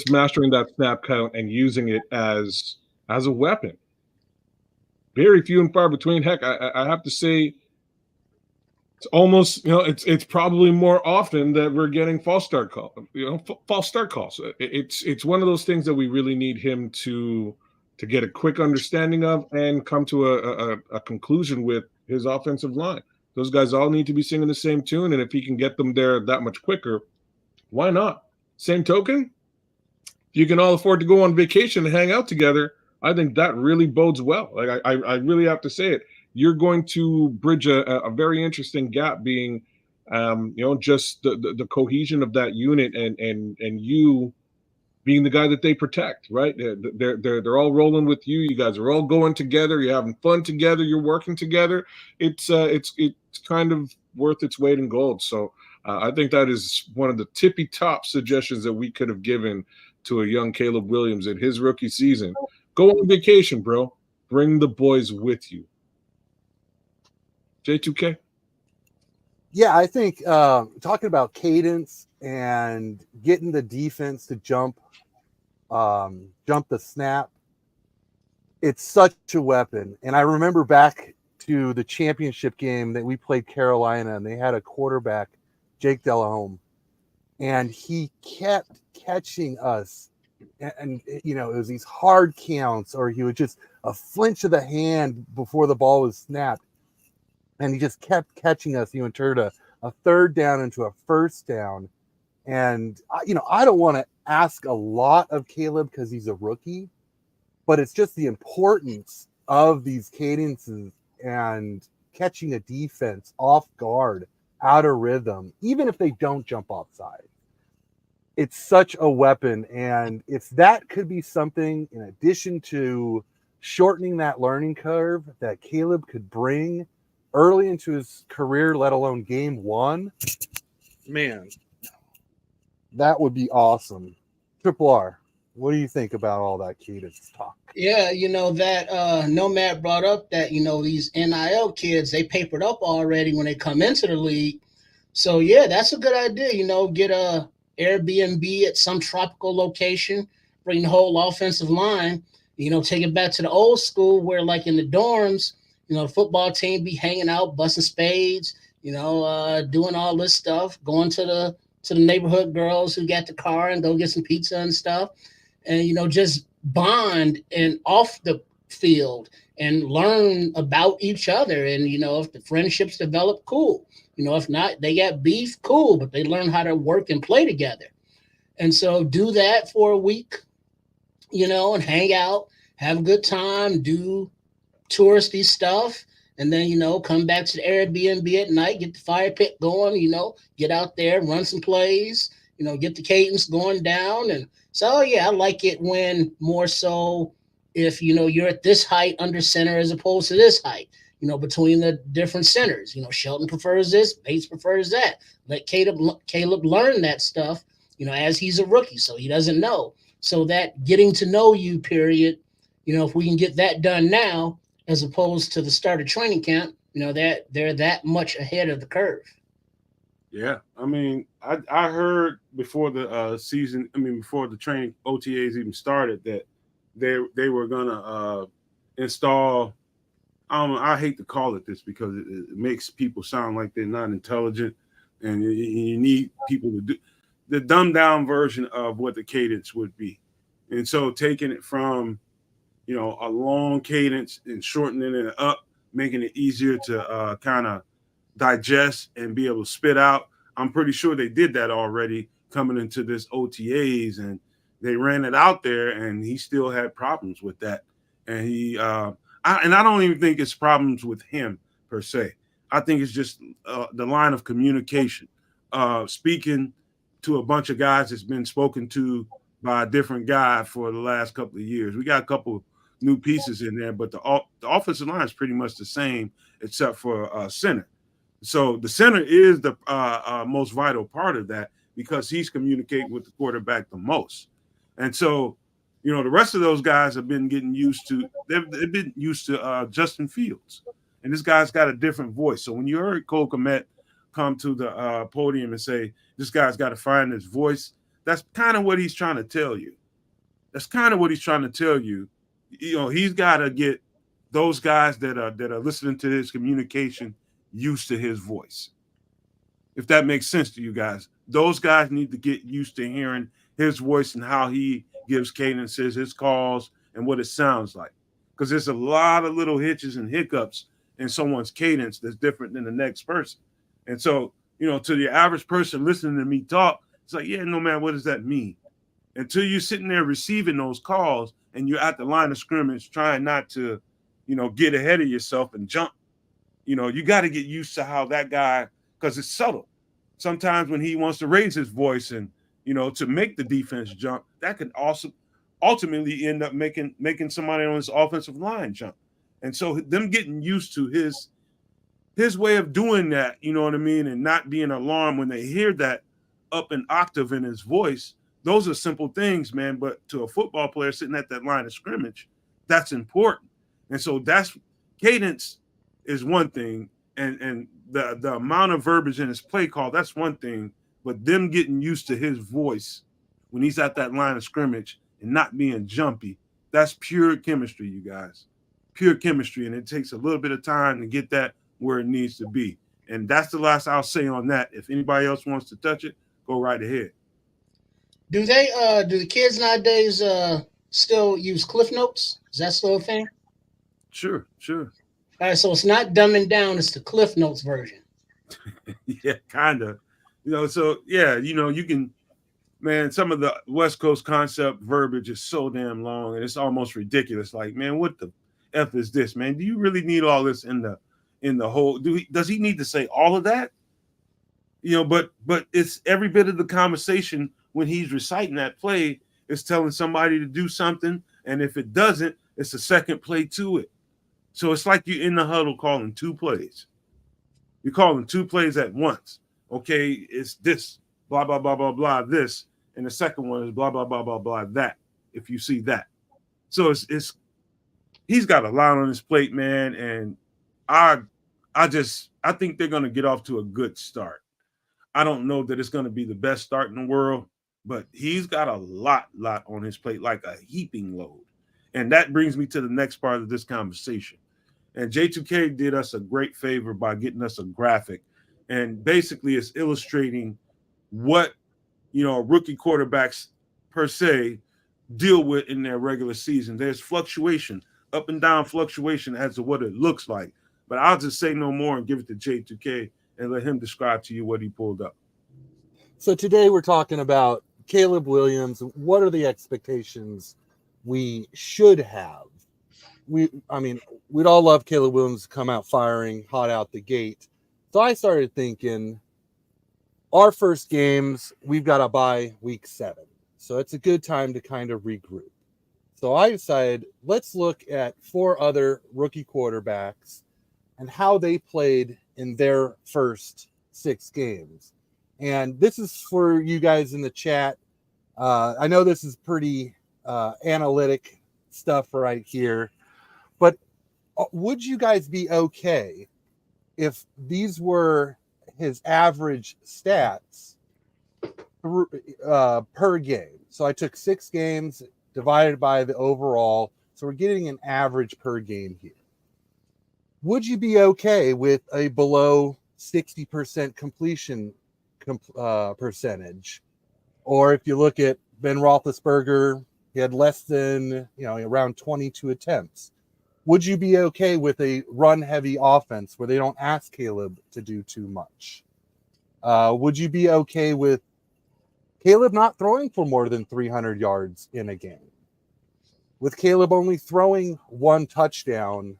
mastering that snap count and using it as a weapon. Very few and far between. Heck, I have to say, it's almost, it's probably more often that we're getting false start calls. It's one of those things that we really need him to get a quick understanding of and come to a conclusion with his offensive line. Those guys all need to be singing the same tune, and if he can get them there that much quicker, why not? Same token, if you can all afford to go on vacation and hang out together, I think that really bodes well. Like I really have to say it. You're going to bridge a very interesting gap, being, just the cohesion of that unit and you being the guy that they protect, right? They're all rolling with you. You guys are all going together. You're having fun together. You're working together. It's kind of worth its weight in gold. So I think that is one of the tippy top suggestions that we could have given to a young Caleb Williams in his rookie season. Go on vacation, bro. Bring the boys with you. J2K?
Yeah, I think talking about cadence and getting the defense to jump the snap, it's such a weapon. And I remember back to the championship game that we played Carolina, and they had a quarterback, Jake Delhomme, and he kept catching us. And it was these hard counts, or he would just a flinch of the hand before the ball was snapped. And he just kept catching us, and turned a third down into a first down. And, I don't want to ask a lot of Caleb because he's a rookie, but it's just the importance of these cadences and catching a defense off guard, out of rhythm, even if they don't jump offside. It's such a weapon. And if that could be something, in addition to shortening that learning curve, that Caleb could bring early into his career, let alone game one, man, that would be awesome. Triple R, what do you think about all that cadence talk?
Yeah, that Nomad brought up that, these NIL kids, they papered up already when they come into the league. So, yeah, that's a good idea. Get a Airbnb at some tropical location, bring the whole offensive line, take it back to the old school where, like in the dorms, the football team be hanging out, busting spades, doing all this stuff, going to the neighborhood girls who got the car and go get some pizza and stuff, and just bond and off the field and learn about each other. And if the friendships develop, cool. If not, they got beef, cool, but they learn how to work and play together. And so do that for a week, and hang out, have a good time, do touristy stuff, and then come back to the Airbnb at night, get the fire pit going, get out there, run some plays, get the cadence going down. And so I like it when more so if you're at this height under center as opposed to this height, between the different centers. Shelton prefers this, Bates prefers that. Let Caleb learn that stuff, as he's a rookie, so he doesn't know. So that getting to know you period, if we can get that done now, as opposed to the start of training camp, that they're that much ahead of the curve.
Yeah, I mean, I heard before the season, before the training OTAs even started, that they were gonna install. I hate to call it this because it makes people sound like they're not intelligent, and you need people to do the dumbed down version of what the cadence would be. And so taking it from, a long cadence and shortening it up, making it easier to kind of digest and be able to spit out. I'm pretty sure they did that already coming into this OTAs, and they ran it out there, and he still had problems with that. And I don't even think it's problems with him per se. I think it's just the line of communication, speaking to a bunch of guys that's been spoken to by a different guy for the last couple of years. We got a couple new pieces in there, but the offensive line is pretty much the same except for center. So the center is the most vital part of that because he's communicating with the quarterback the most. And so, the rest of those guys have been getting used to, they've been used to Justin Fields. And this guy's got a different voice. So when you heard Cole Kmet come to the podium and say, this guy's got to find his voice, that's kind of what he's trying to tell you. He's got to get those guys that are listening to his communication used to his voice. If that makes sense to you guys, those guys need to get used to hearing his voice and how he gives cadences, his calls, and what it sounds like. Because there's a lot of little hitches and hiccups in someone's cadence that's different than the next person. And so, to the average person listening to me talk, it's like, yeah, no man, what does that mean? Until you're sitting there receiving those calls and you're at the line of scrimmage trying not to, get ahead of yourself and jump, you got to get used to how that guy, because it's subtle. Sometimes when he wants to raise his voice and, to make the defense jump, that could also ultimately end up making somebody on his offensive line jump. And so them getting used to his way of doing that, you know what I mean, and not being alarmed when they hear that up an octave in his voice, those are simple things, man. But to a football player sitting at that line of scrimmage, that's important. And so that's cadence is one thing, and the amount of verbiage in his play call, that's one thing. But them getting used to his voice when he's at that line of scrimmage and not being jumpy, that's pure chemistry, you guys. Pure chemistry, and it takes a little bit of time to get that where it needs to be. And that's the last I'll say on that. If anybody else wants to touch it, go right ahead.
Do the kids nowadays still use Cliff Notes? Is that still a thing?
Sure.
All right, so it's not dumbing down, it's the Cliff Notes version.
Yeah, kind of. So yeah, you can, man, some of the West Coast concept verbiage is so damn long and it's almost ridiculous. Like, man, what the F is this, man? Do you really need all this in the whole? Does he need to say all of that? But it's every bit of the conversation when he's reciting that play is telling somebody to do something, and if it doesn't, it's a second play to it. So it's like you're in the huddle calling two plays. You're calling two plays at once. Okay, it's this, blah, blah, blah, blah, blah, this, and the second one is blah, blah, blah, blah, blah, that, if you see that. So it's he's got a lot on his plate, man, and I think they're going to get off to a good start. I don't know that it's going to be the best start in the world, but he's got a lot on his plate, like a heaping load. And that brings me to the next part of this conversation. And J2K did us a great favor by getting us a graphic. And basically it's illustrating what, rookie quarterbacks per se deal with in their regular season. There's fluctuation, up and down fluctuation as to what it looks like. But I'll just say no more and give it to J2K and let him describe to you what he pulled up.
So today we're talking about Caleb Williams. What are the expectations we should have? We'd all love Caleb Williams to come out firing hot out the gate. So I started thinking our first games, we've got to bye week 7. So it's a good time to kind of regroup. So I decided, let's look at 4 other rookie quarterbacks and how they played in their first 6 games. And this is for you guys in the chat. I know this is pretty analytic stuff right here, but would you guys be okay if these were his average stats per game? So I took 6 games divided by the overall. So we're getting an average per game here. Would you be okay with a below 60% completion percentage? Or if you look at Ben Roethlisberger, He had less than, around 22 attempts. Would you be okay with a run-heavy offense where they don't ask Caleb to do too much? Would you be okay with Caleb not throwing for more than 300 yards in a game? With Caleb only throwing one touchdown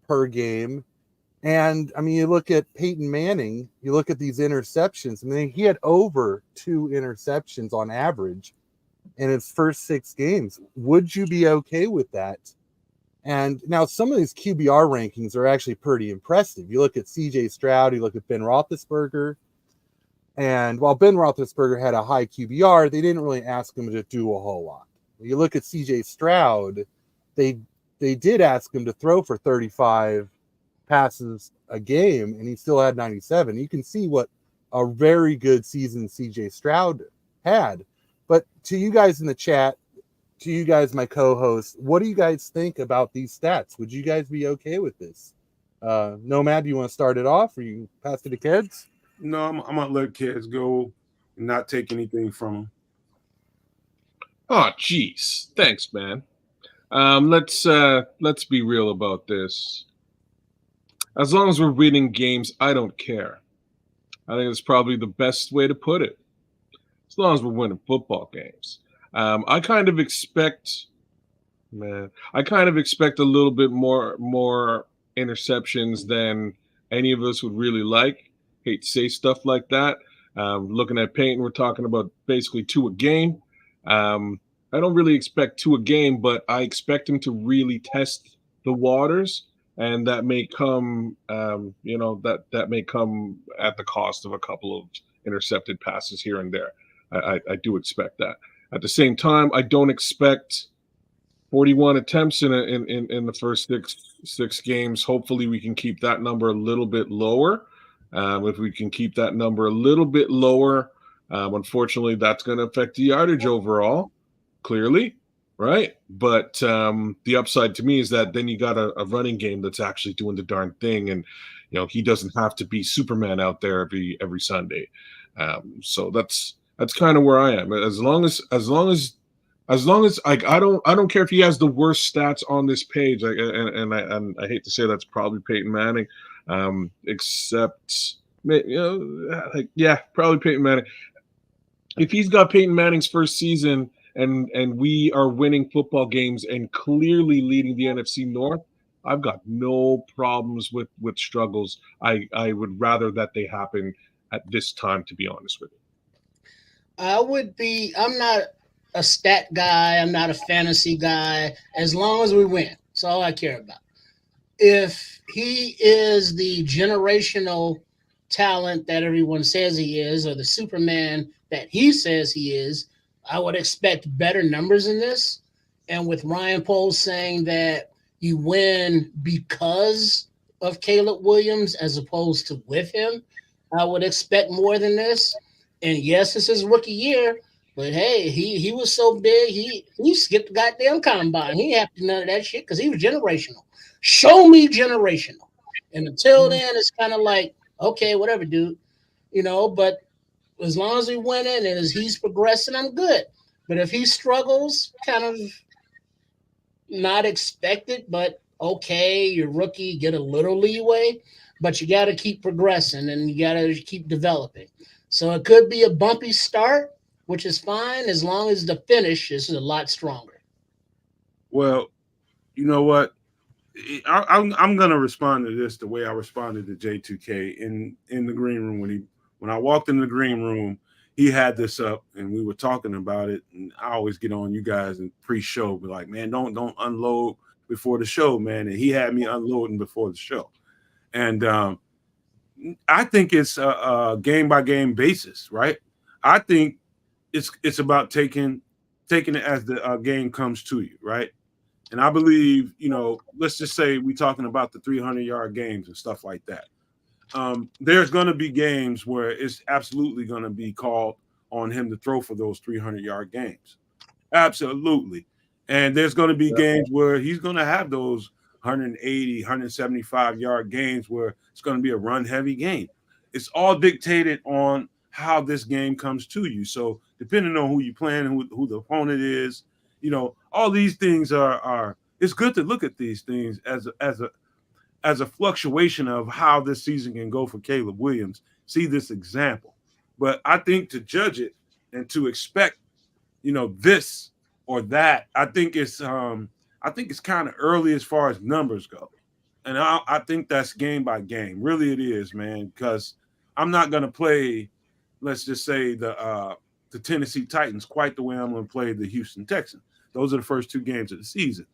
per game? And, you look at Peyton Manning, you look at these interceptions, he had over 2 interceptions on average in his first 6 games. Would you be okay with that? And now some of these QBR rankings are actually pretty impressive. You look at CJ Stroud, you look at Ben Roethlisberger, and while Ben Roethlisberger had a high QBR, they didn't really ask him to do a whole lot. You look at CJ Stroud, they did ask him to throw for 35 passes a game, and he still had 97. You can see what a very good season CJ Stroud had. But to you guys in the chat, to you guys, my co-hosts, what do you guys think about these stats? Would you guys be okay with this? Nomad, do you want to start it off, or you pass it to kids?
No, I'm gonna let kids go and not take anything from them.
Oh, geez. Thanks, man. Let's be real about this. As long as we're winning games, I don't care. I think it's probably the best way to put it. As long as we're winning football games. I kind of expect a little bit more interceptions than any of us would really like. Hate to say stuff like that. Looking at Peyton, we're talking about basically 2 a game. I don't really expect 2 a game, but I expect him to really test the waters, and that may come, that may come at the cost of a couple of intercepted passes here and there. I do expect that. At the same time, I don't expect 41 attempts in the first six games. Hopefully, we can keep that number a little bit lower. If we can keep that number a little bit lower, unfortunately, that's going to affect the yardage overall, clearly, right? But the upside to me is that then you got a running game that's actually doing the darn thing, and he doesn't have to be Superman out there every Sunday. So that's kind of where I am. As long as I don't care if he has the worst stats on this page. And I hate to say that's probably Peyton Manning, except probably Peyton Manning. If he's got Peyton Manning's first season and we are winning football games and clearly leading the NFC North, I've got no problems with struggles. I would rather that they happen at this time, to be honest with you.
I'm not a stat guy. I'm not a fantasy guy. As long as we win, that's all I care about. If he is the generational talent that everyone says he is, or the Superman that he says he is, I would expect better numbers in this. And with Ryan Poles saying that you win because of Caleb Williams as opposed to with him, I would expect more than this. And yes, it's his rookie year, but hey, he was so big, he skipped the goddamn combine. He had to do none of that shit because he was generational. Show me generational. And until then, it's kind of like, okay, whatever, dude. But as long as we win it and as he's progressing, I'm good. But if he struggles, kind of not expected, but okay, you're rookie, get a little leeway, but you got to keep progressing and you got to keep developing. So it could be a bumpy start, which is fine as long as the finish is a lot stronger.
Well, you know what? I'm gonna respond to this the way I responded to J2K in the green room when I walked in the green room. He had this up and we were talking about it. And I always get on you guys in pre-show, but like, man, don't unload before the show, man. And he had me unloading before the show, and I think it's a game by game basis, right? I think it's about taking it as the game comes to you, right? And I believe, let's just say we're talking about the 300-yard games and stuff like that. There's going to be games where it's absolutely going to be called on him to throw for those 300-yard games. Absolutely. And there's going to be games where he's going to have those 180, 175-yard games where it's going to be a run-heavy game. It's all dictated on how this game comes to you. So depending on who you're playing, who the opponent is, all these things are. It's good to look at these things as a fluctuation of how this season can go for Caleb Williams. See this example, but I think to judge it and to expect, this or that, I think it's kind of early as far as numbers go, and I think that's game by game. Really, it is, man, because I'm not going to play, let's just say the Tennessee Titans quite the way I'm going to play the Houston Texans. Those are the first 2 games of the season,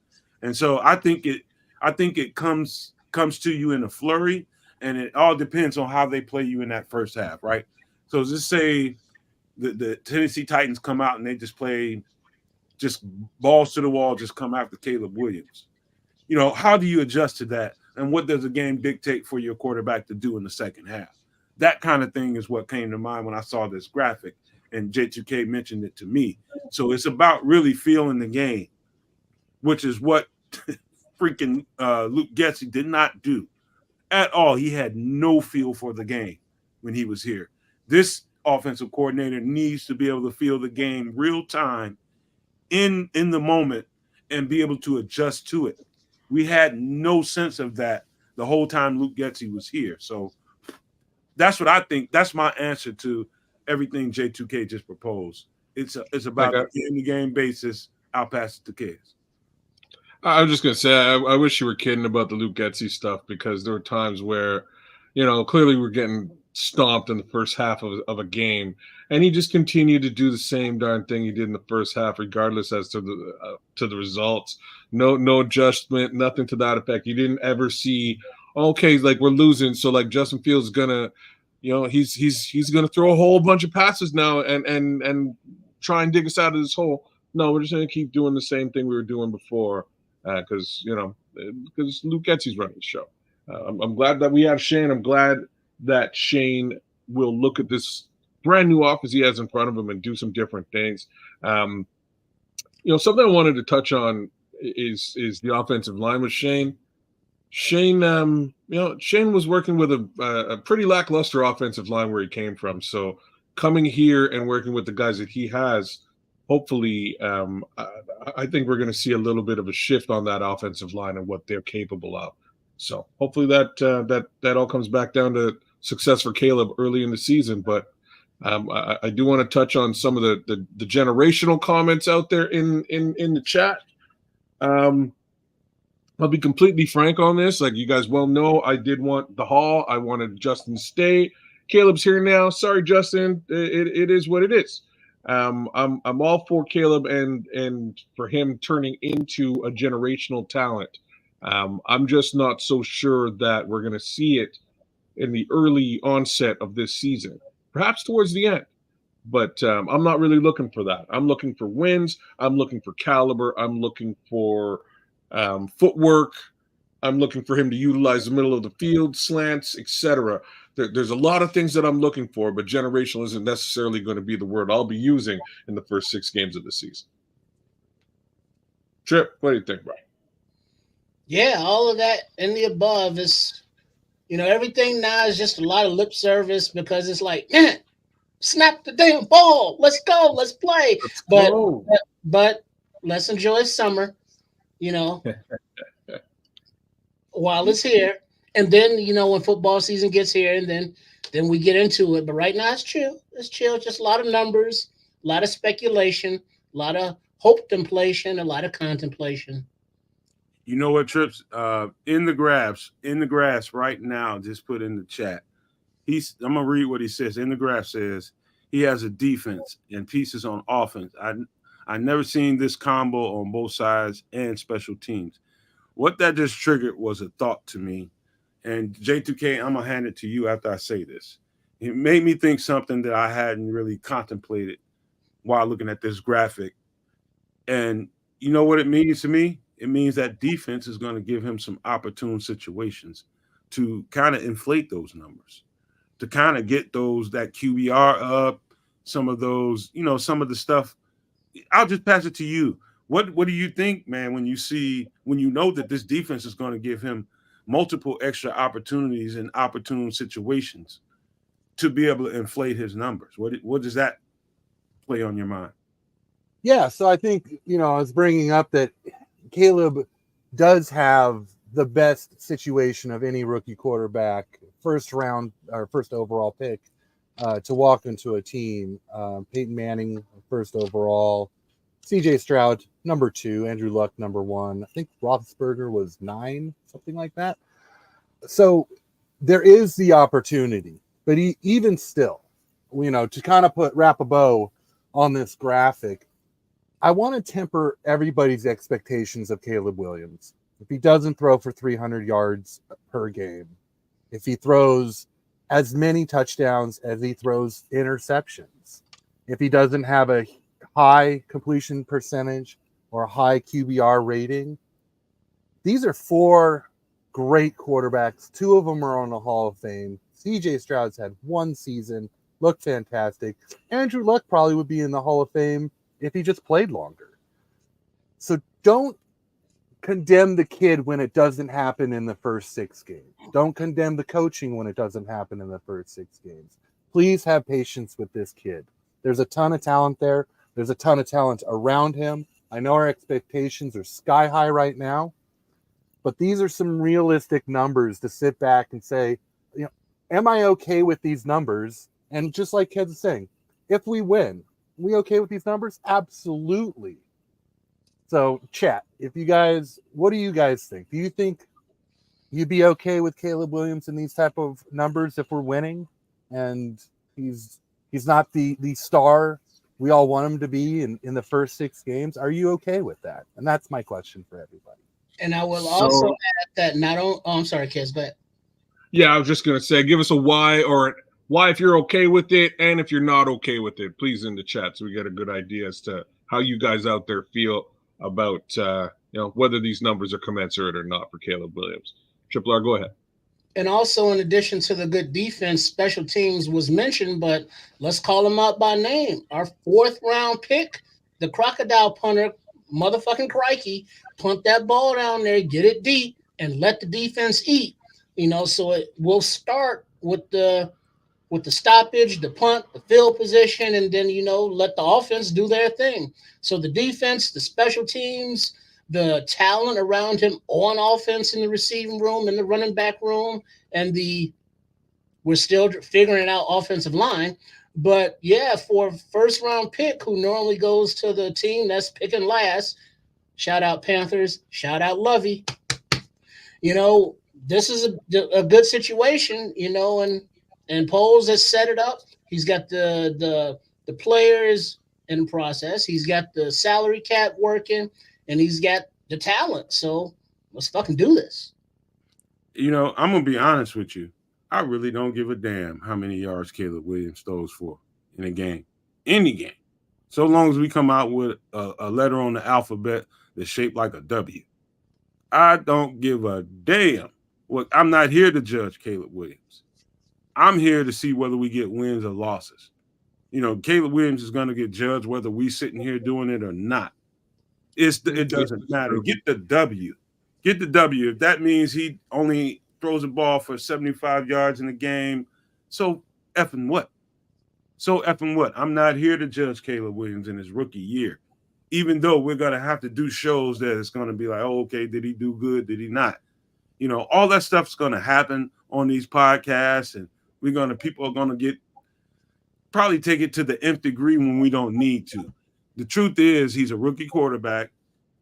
and so I think it comes to you in a flurry, and it all depends on how they play you in that first half, right? So just say the Tennessee Titans come out and they just play just balls to the wall, just come after Caleb Williams. How do you adjust to that? And what does the game dictate for your quarterback to do in the second half? That kind of thing is what came to mind when I saw this graphic, and J2K mentioned it to me. So it's about really feeling the game, which is what freaking Luke Getsy did not do at all. He had no feel for the game when he was here. This offensive coordinator needs to be able to feel the game real time in the moment and be able to adjust to it. We had no sense of that the whole time Luke Getsy was here. So that's what I think. That's my answer to everything J2K just proposed. It's about the game basis. I'll pass it to kids.
I was just going to say, I wish you were kidding about the Luke Getsy stuff, because there were times where, clearly we're getting stomped in the first half of a game, and he just continued to do the same darn thing he did in the first half, regardless as to the results. No adjustment, nothing to that effect. You didn't ever see, okay, like we're losing, so like Justin Fields is gonna, he's gonna throw a whole bunch of passes now and try and dig us out of this hole. No, we're just gonna keep doing the same thing we were doing before, because Luke Getsy's running the show. I'm glad that we have Shane. I'm glad that Shane will look at this brand new offense he has in front of him and do some different things. Something I wanted to touch on is the offensive line with Shane. Shane was working with a pretty lackluster offensive line where he came from. So coming here and working with the guys that he has, hopefully, I think we're going to see a little bit of a shift on that offensive line and what they're capable of. So hopefully that all comes back down to success for Caleb early in the season. But I do want to touch on some of the generational comments out there in the chat. I'll be completely frank on this. Like you guys well know, I did want the Hall. I wanted Justin to stay. Caleb's here now. Sorry, Justin. It is what it is. I'm all for Caleb and for him turning into a generational talent. I'm just not so sure that we're going to see it in the early onset of this season, perhaps towards the end. But I'm not really looking for that. I'm looking for wins. I'm looking for caliber. I'm looking for footwork. I'm looking for him to utilize the middle of the field, slants, etc. There's a lot of things that I'm looking for, but generational isn't necessarily going to be the word I'll be using in the first 6 games of the season. Trip, what do you think, bro?
Yeah, all of that and the above is, everything now is just a lot of lip service, because it's like, man, snap the damn ball. Let's go. Let's play. But let's enjoy summer, while it's here. And then, when football season gets here, and then we get into it. But right now it's chill. It's chill. Just a lot of numbers, a lot of speculation, a lot of hope-templation, a lot of contemplation.
You know what, Trips? In the graphs right now, just put in the chat. I'm gonna read what he says. In the graph says he has a defense and pieces on offense. I never seen this combo on both sides and special teams. What that just triggered was a thought to me. And J2K, I'm gonna hand it to you after I say this. It made me think something that I hadn't really contemplated while looking at this graphic. And you know what it means to me? It means that defense is going to give him some opportune situations to kind of inflate those numbers, to kind of get that QBR up, some of those, some of the stuff. I'll just pass it to you. What do you think, man, when you know that this defense is going to give him multiple extra opportunities and opportune situations to be able to inflate his numbers? What does that play on your mind?
Yeah, so I think, I was bringing up that Caleb does have the best situation of any rookie quarterback, first round or first overall pick, to walk into a team. Peyton Manning, first overall. CJ Stroud, number 2. Andrew Luck, number 1. I think Roethlisberger was 9, something like that. So there is the opportunity, but even still, to kind of wrap a bow on this graphic, I want to temper everybody's expectations of Caleb Williams. If he doesn't throw for 300 yards per game, if he throws as many touchdowns as he throws interceptions, if he doesn't have a high completion percentage or a high QBR rating, these are 4 great quarterbacks. 2 of them are on the Hall of Fame. CJ Stroud's had 1 season, looked fantastic. Andrew Luck probably would be in the Hall of Fame if he just played longer. So don't condemn the kid when it doesn't happen in the first 6 games. Don't condemn the coaching when it doesn't happen in the first 6 games. Please have patience with this kid. There's a ton of talent there. There's a ton of talent around him. I know our expectations are sky high right now, but these are some realistic numbers to sit back and say, am I okay with these numbers? And just like Ked's saying, if we win, are we okay with these numbers? Absolutely. So, chat, what do you guys think? Do you think you'd be okay with Caleb Williams in these type of numbers if we're winning and he's not the star we all want him to be in the first 6 games? Are you okay with that? And that's my question for everybody.
And I will also add that not only. Oh, I'm sorry, Kiz, but
Yeah, I was just gonna say, give us a why if you're okay with it, and if you're not okay with it, please in the chat so we get a good idea as to how you guys out there feel about whether these numbers are commensurate or not for Caleb Williams. Triple R, go ahead.
And also, in addition to the good defense, special teams was mentioned, but let's call them out by name. Our 4th round pick, the crocodile punter, motherfucking Crikey, punt that ball down there, get it deep, and let the defense eat. So it will start with the stoppage, the punt, the field position, and then let the offense do their thing. So the defense, the special teams, the talent around him on offense in the receiving room, in the running back room, and we're still figuring out offensive line. But yeah, for a first round pick who normally goes to the team that's picking last, shout out Panthers, shout out Lovey. This is a good situation, and Poles has set it up. He's got the players in process. He's got the salary cap working, and he's got the talent. So let's fucking do this.
I'm going to be honest with you. I really don't give a damn how many yards Caleb Williams throws for in a game. Any game. So long as we come out with a letter on the alphabet that's shaped like a W. I don't give a damn. Well, I'm not here to judge Caleb Williams. I'm here to see whether we get wins or losses. Caleb Williams is going to get judged whether we sitting here doing it or not. It doesn't matter. Get the W. Get the W. If that means he only throws a ball for 75 yards in a game, so effing what? I'm not here to judge Caleb Williams in his rookie year, even though we're going to have to do shows that it's going to be like, oh, okay, did he do good? Did he not? All that stuff's going to happen on these podcasts, and people are going to probably take it to the nth degree when we don't need to. The truth is he's a rookie quarterback,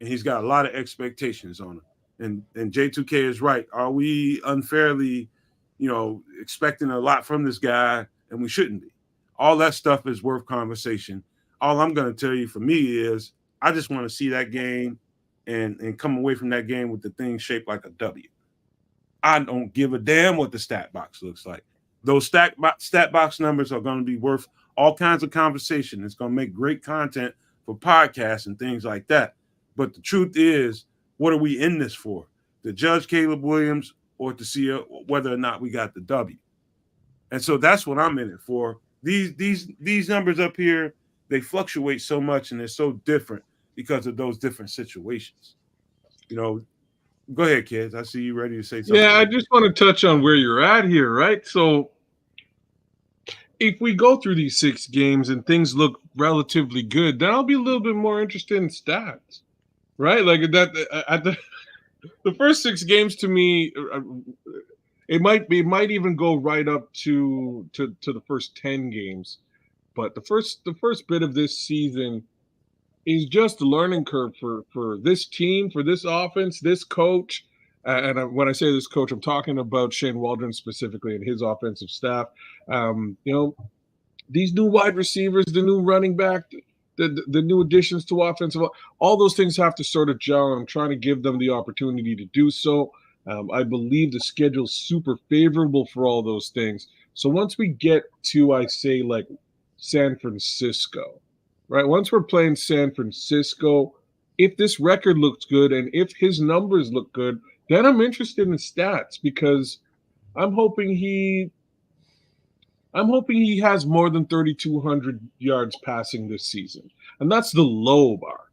and he's got a lot of expectations on him. And J2K is right. Are we unfairly, expecting a lot from this guy, and we shouldn't be? All that stuff is worth conversation. All I'm going to tell you for me is I just want to see that game and come away from that game with the thing shaped like a W. I don't give a damn what the stat box looks like. Those stat box numbers are going to be worth all kinds of conversation. It's going to make great content for podcasts and things like that. But the truth is, what are we in this for? To judge Caleb Williams or to see whether or not we got the W? And so that's what I'm in it for. These numbers up here, they fluctuate so much and they're so different because of those different situations. Go ahead, kids. I see you ready to say something.
Yeah, I just want to touch on where you're at here, right? So if we go through these 6 games and things look relatively good, then I'll be a little bit more interested in stats, right? Like that at the first 6 games to me, it might even go right up to the first 10 games, but the first bit of this season is just a learning curve for this team, for this offense, this coach. When I say this coach, I'm talking about Shane Waldron specifically and his offensive staff. You know, these new wide receivers, the new running back, the new additions to offensive, all those things have to sort of gel. I'm trying to give them the opportunity to do so. I believe the schedule's super favorable for all those things. So once we get to, I say, like San Francisco, right? Once we're playing San Francisco, if this record looks good and if his numbers look good, then I'm interested in stats because I'm hoping he has more than 3,200 yards passing this season. And that's the low bar,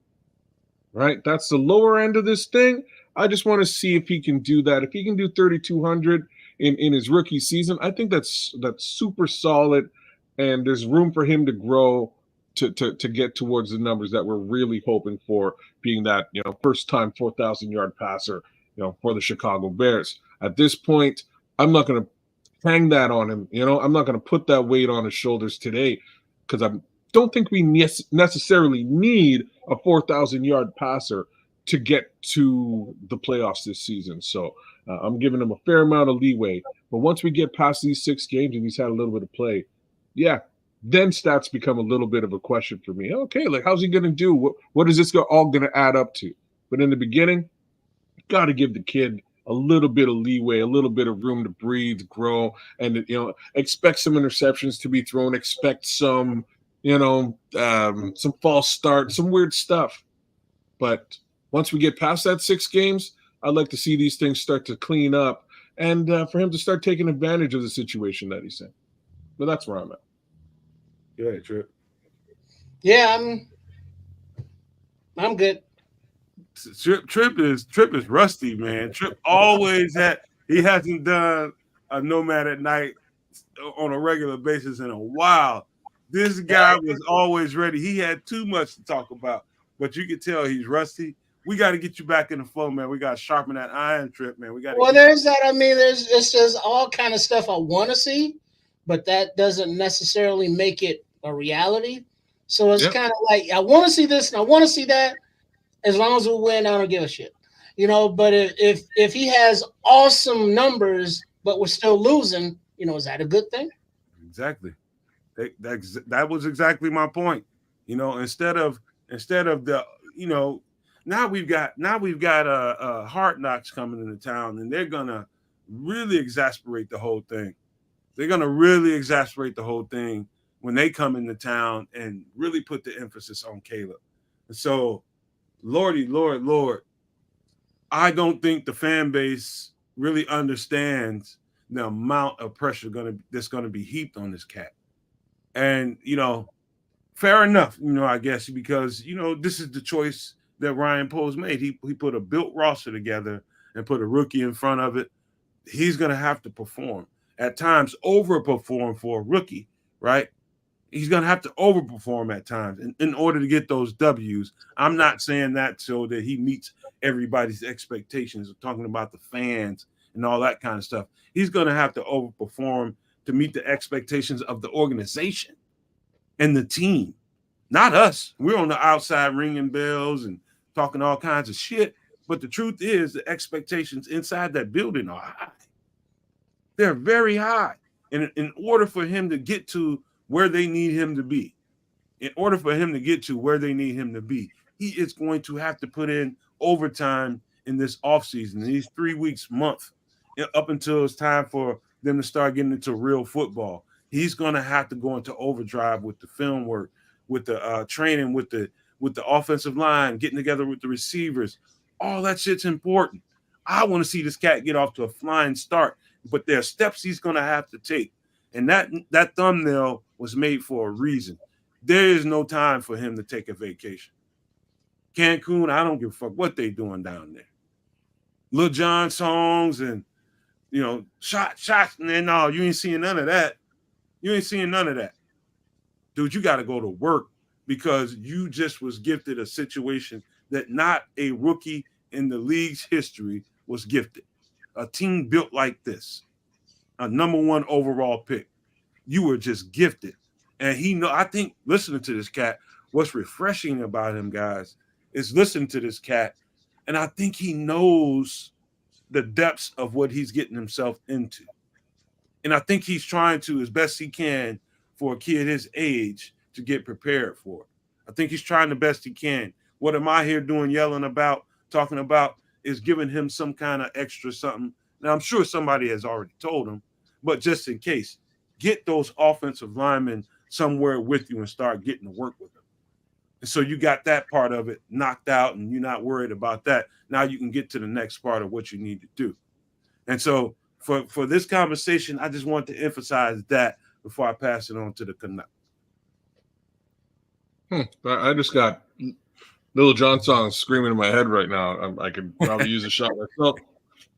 right? That's the lower end of this thing. I just want to see if he can do that. If he can do 3,200 in his rookie season, I think that's super solid. And there's room for him to grow to get towards the numbers that we're really hoping for, being that, first time 4,000 yard passer, for the Chicago Bears. At this point, I'm not going to hang that on him. I'm not going to put that weight on his shoulders today because I don't think we necessarily need a 4,000 yard passer to get to the playoffs this season. So I'm giving him a fair amount of leeway. But once we get past these 6 games and he's had a little bit of play, yeah, then stats become a little bit of a question for me. Okay, like how's he going to do? What is this all going to add up to? But in the beginning, you got to give the kid a little bit of leeway, a little bit of room to breathe, grow, and expect some interceptions to be thrown. Expect some, some false start, some weird stuff. But once we get past that 6 games, I'd like to see these things start to clean up and for him to start taking advantage of the situation that he's in. But that's where I'm at.
Yeah, Trip.
Yeah, I'm good.
Trip is rusty, man. Trip always he hasn't done a Nomad at Night on a regular basis in a while. This guy was always ready. He had too much to talk about, but you could tell he's rusty. We got to get you back in the flow, man. We got to sharpen that iron, Trip, man. We got.
Well, there's that. I mean, it's just all kind of stuff I want to see, but that doesn't necessarily make it a reality. So it's kind of like I want to see this and I want to see that. As long as we win, I don't give a shit, But if he has awesome numbers, but we're still losing, is that a good thing?
Exactly. That was exactly my point. Instead of the now we've got Hard Knocks coming into town, and they're gonna really exasperate the whole thing. They're gonna really exasperate the whole thing when they come into town and really put the emphasis on Caleb. And so, Lord, I don't think the fan base really understands the amount of pressure that's gonna be heaped on this cat. And fair enough, I guess, because this is the choice that Ryan Poles made. He put a built roster together and put a rookie in front of it. He's gonna have to perform at times, overperform for a rookie, right? He's going to have to overperform at times in order to get those W's. I'm not saying that so that he meets everybody's expectations. I'm talking about the fans and all that kind of stuff. He's going to have to overperform to meet the expectations of the organization and the team, not us. We're on the outside ringing bells and talking all kinds of shit. But the truth is the expectations inside that building are high. They're very high. And in order for him to get to where they need him to be, he is going to have to put in overtime in this offseason, in these 3 weeks, month, up until it's time for them to start getting into real football. He's going to have to go into overdrive with the film work, with the training, with the offensive line, getting together with the receivers. All that shit's important. I want to see this cat get off to a flying start, but there are steps he's going to have to take. And that thumbnail was made for a reason. There is no time for him to take a vacation. Cancun, I don't give a fuck what they doing down there. Lil Jon songs and shots, and then no, you ain't seeing none of that. You ain't seeing none of that. Dude, you got to go to work because you just was gifted a situation that not a rookie in the league's history was gifted. A team built like this, a number 1 overall pick. You were just gifted. And I think listening to this cat, what's refreshing about him, guys, is listening to this cat. And I think he knows the depths of what he's getting himself into. And I think he's trying to, as best he can, for a kid his age to get prepared for it. I think he's trying the best he can. What am I here doing, talking about, is giving him some kind of extra something. Now, I'm sure somebody has already told him, but just in case, get those offensive linemen somewhere with you and start getting to work with them. And so you got that part of it knocked out and you're not worried about that. Now you can get to the next part of what you need to do. And so for this conversation, I just want to emphasize that before I pass it on to the Canuck.
I just got Little John songs screaming in my head right now. I could probably use a shot myself.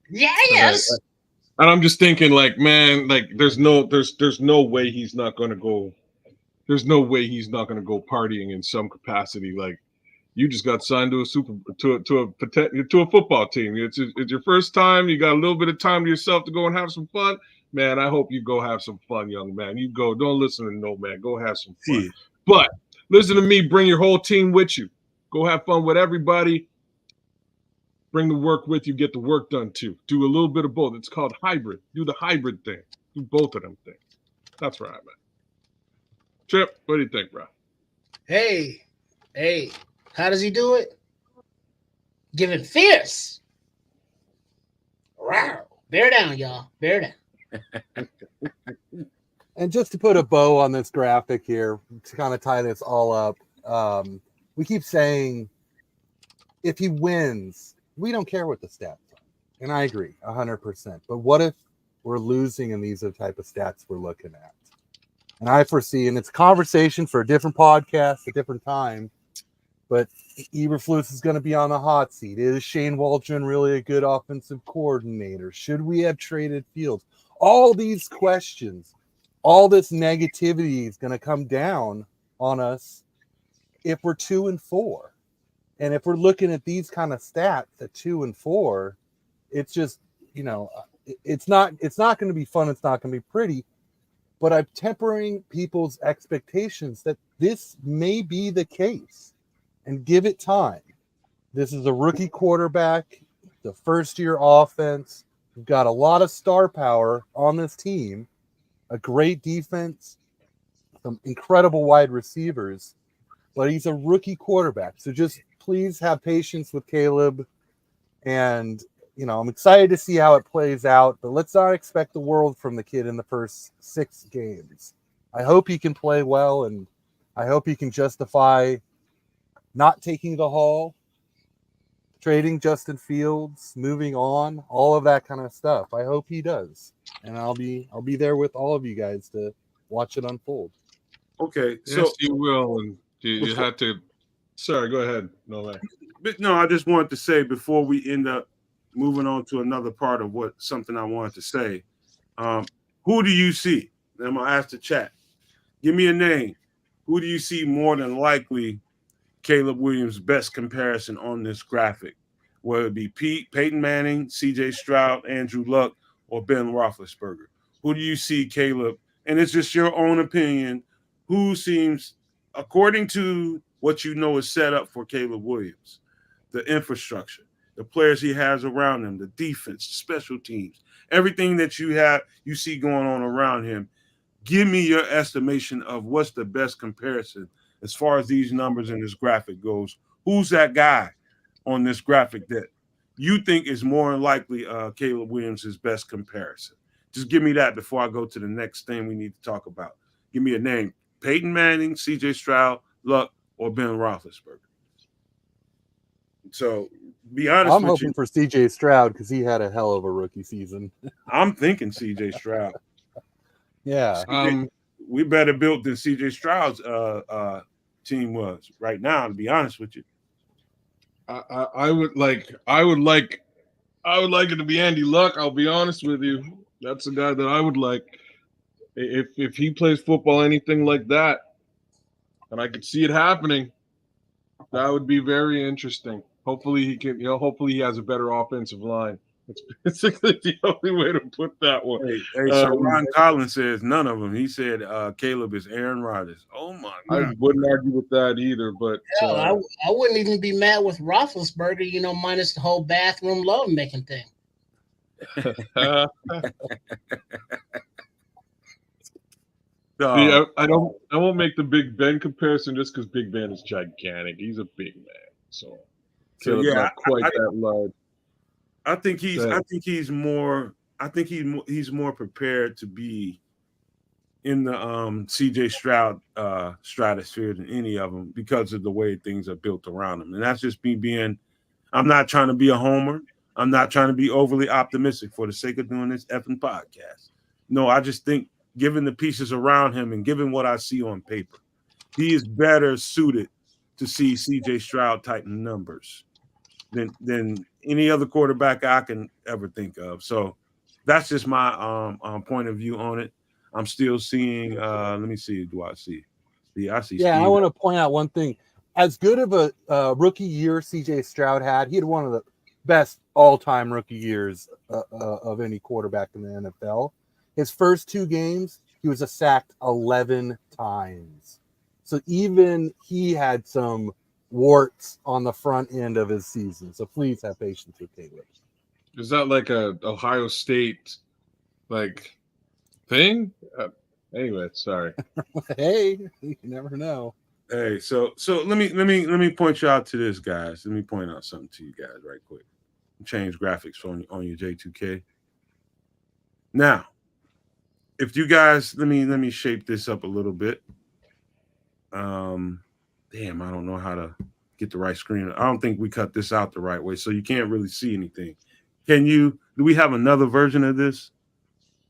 Yes.
And I'm just thinking, like, man, like, there's no way he's not going to go. There's no way he's not going to go partying in some capacity. Like, you just got signed to a football team. It's your first time. You got a little bit of time to yourself to go and have some fun. Man, I hope you go have some fun, young man. You go. Don't listen to no man. Go have some fun. Yeah. But listen to me. Bring your whole team with you. Go have fun with everybody. Bring the work with you. Get the work done too. Do a little bit of both. It's called hybrid. Do the hybrid thing. Do both of them things. That's where I'm at. Chip, what do you think, bro?
Hey, how does he do it? Give it fierce. Wow. Bear down, y'all. Bear down.
And just to put a bow on this graphic here, to kind of tie this all up, we keep saying if he wins, we don't care what the stats are. And I agree 100%. But what if we're losing and these are the type of stats we're looking at? And I foresee, and it's a conversation for a different podcast, a different time, but Eberflus is going to be on the hot seat. Is Shane Waldron really a good offensive coordinator? Should we have traded Fields? All these questions, all this negativity is going to come down on us if we're 2-4. And if we're looking at these kind of stats at 2-4, it's just, it's not going to be fun. It's not going to be pretty. But I'm tempering people's expectations that this may be the case and give it time. This is a rookie quarterback, the first-year offense. We've got a lot of star power on this team, a great defense, some incredible wide receivers, but he's a rookie quarterback. So just please have patience with Caleb. And, I'm excited to see how it plays out, but let's not expect the world from the kid in the first 6 games. I hope he can play well, and I hope he can justify not taking the haul, trading Justin Fields, moving on, all of that kind of stuff. I hope he does. And I'll be there with all of you guys to watch it unfold.
Okay.
Yes,
so
you will. And you had to. Sorry, go ahead. No way.
No, I just wanted to say before we end up moving on to another part of something I wanted to say. Who do you see? I'm going to ask the chat. Give me a name. Who do you see more than likely Caleb Williams' best comparison on this graphic? Whether it be Peyton Manning, C.J. Stroud, Andrew Luck, or Ben Roethlisberger. Who do you see Caleb? And it's just your own opinion. Who seems, according to what you know is set up for Caleb Williams, the infrastructure, the players he has around him, the defense, special teams, everything that you see going on around him. Give me your estimation of what's the best comparison as far as these numbers in this graphic goes. Who's that guy on this graphic that you think is more than likely Caleb Williams' best comparison? Just give me that before I go to the next thing we need to talk about. Give me a name. Peyton Manning, C.J. Stroud, Luck, or Ben Roethlisberger. So, be honest
I'm
with
hoping for C.J. Stroud because he had a hell of a rookie season.
I'm thinking C.J. Stroud.
Yeah.
We better built than C.J. Stroud's team was right now, to be honest with you.
I would like it to be Andy Luck. I'll be honest with you. That's the guy that I would like. If he plays football anything like that, and I could see it happening, that would be very interesting. Hopefully he can, hopefully he has a better offensive line. That's basically the only way to put that one.
So Ron Collins says none of them. He said Caleb is Aaron Rodgers. Oh my
I
God.
wouldn't argue with that either, but
Hell, I wouldn't even be mad with Roethlisberger, minus the whole bathroom love making thing.
See, I won't make the Big Ben comparison just because Big Ben is gigantic. He's a big man, so Caleb's not quite that large.
I think he's more prepared to be in the CJ Stroud stratosphere than any of them because of the way things are built around him. And that's just me being, I'm not trying to be a homer. I'm not trying to be overly optimistic for the sake of doing this effing podcast. No, I just think given the pieces around him and given what I see on paper, he is better suited to see CJ Stroud type numbers than any other quarterback I can ever think of. So that's just my point of view on it. I'm still seeing. Let me see. Do I see? I see.
Yeah,
Steve.
I want to point out one thing. As good of a rookie year CJ Stroud had, he had one of the best all-time rookie years of any quarterback in the NFL. His first 2 games, he was sacked 11 times. So even he had some warts on the front end of his season. So please have patience with Caleb.
Is that like a Ohio State thing? Anyway, sorry.
Hey, you never know.
Hey, so let me point you out to this, guys. Let me point out something to you guys right quick. Change graphics on your J2K. Now, if you guys let me shape this up a little bit. Damn, I don't know how to get the right screen. I don't think we cut this out the right way, so you can't really see anything. Do we have another version of this?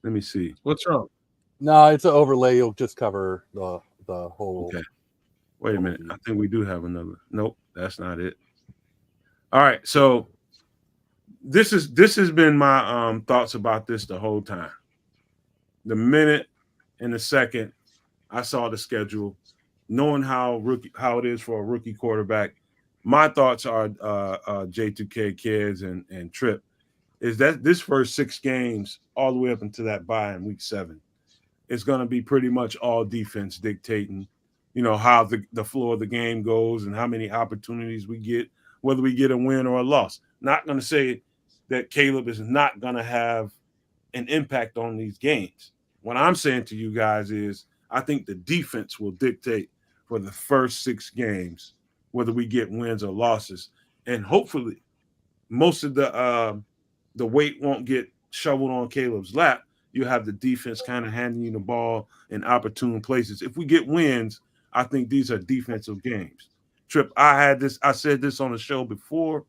Let me see.
What's wrong?
No, it's an overlay. You'll just cover the whole.
Okay. Wait a minute. I think we do have another. Nope, that's not it. All right. So this has been my thoughts about this the whole time. The minute and the second I saw the schedule, knowing how it is for a rookie quarterback, my thoughts are J2K kids and Trip is that this first 6 games all the way up into that bye in week 7 is going to be pretty much all defense dictating, how the flow of the game goes and how many opportunities we get, whether we get a win or a loss. Not going to say that Caleb is not going to have an impact on these games. What I'm saying to you guys is I think the defense will dictate for the first 6 games whether we get wins or losses. And hopefully most of the weight won't get shoveled on Caleb's lap. You have the defense kind of handing you the ball in opportune places. If we get wins, I think these are defensive games. Trip, I said this on the show before.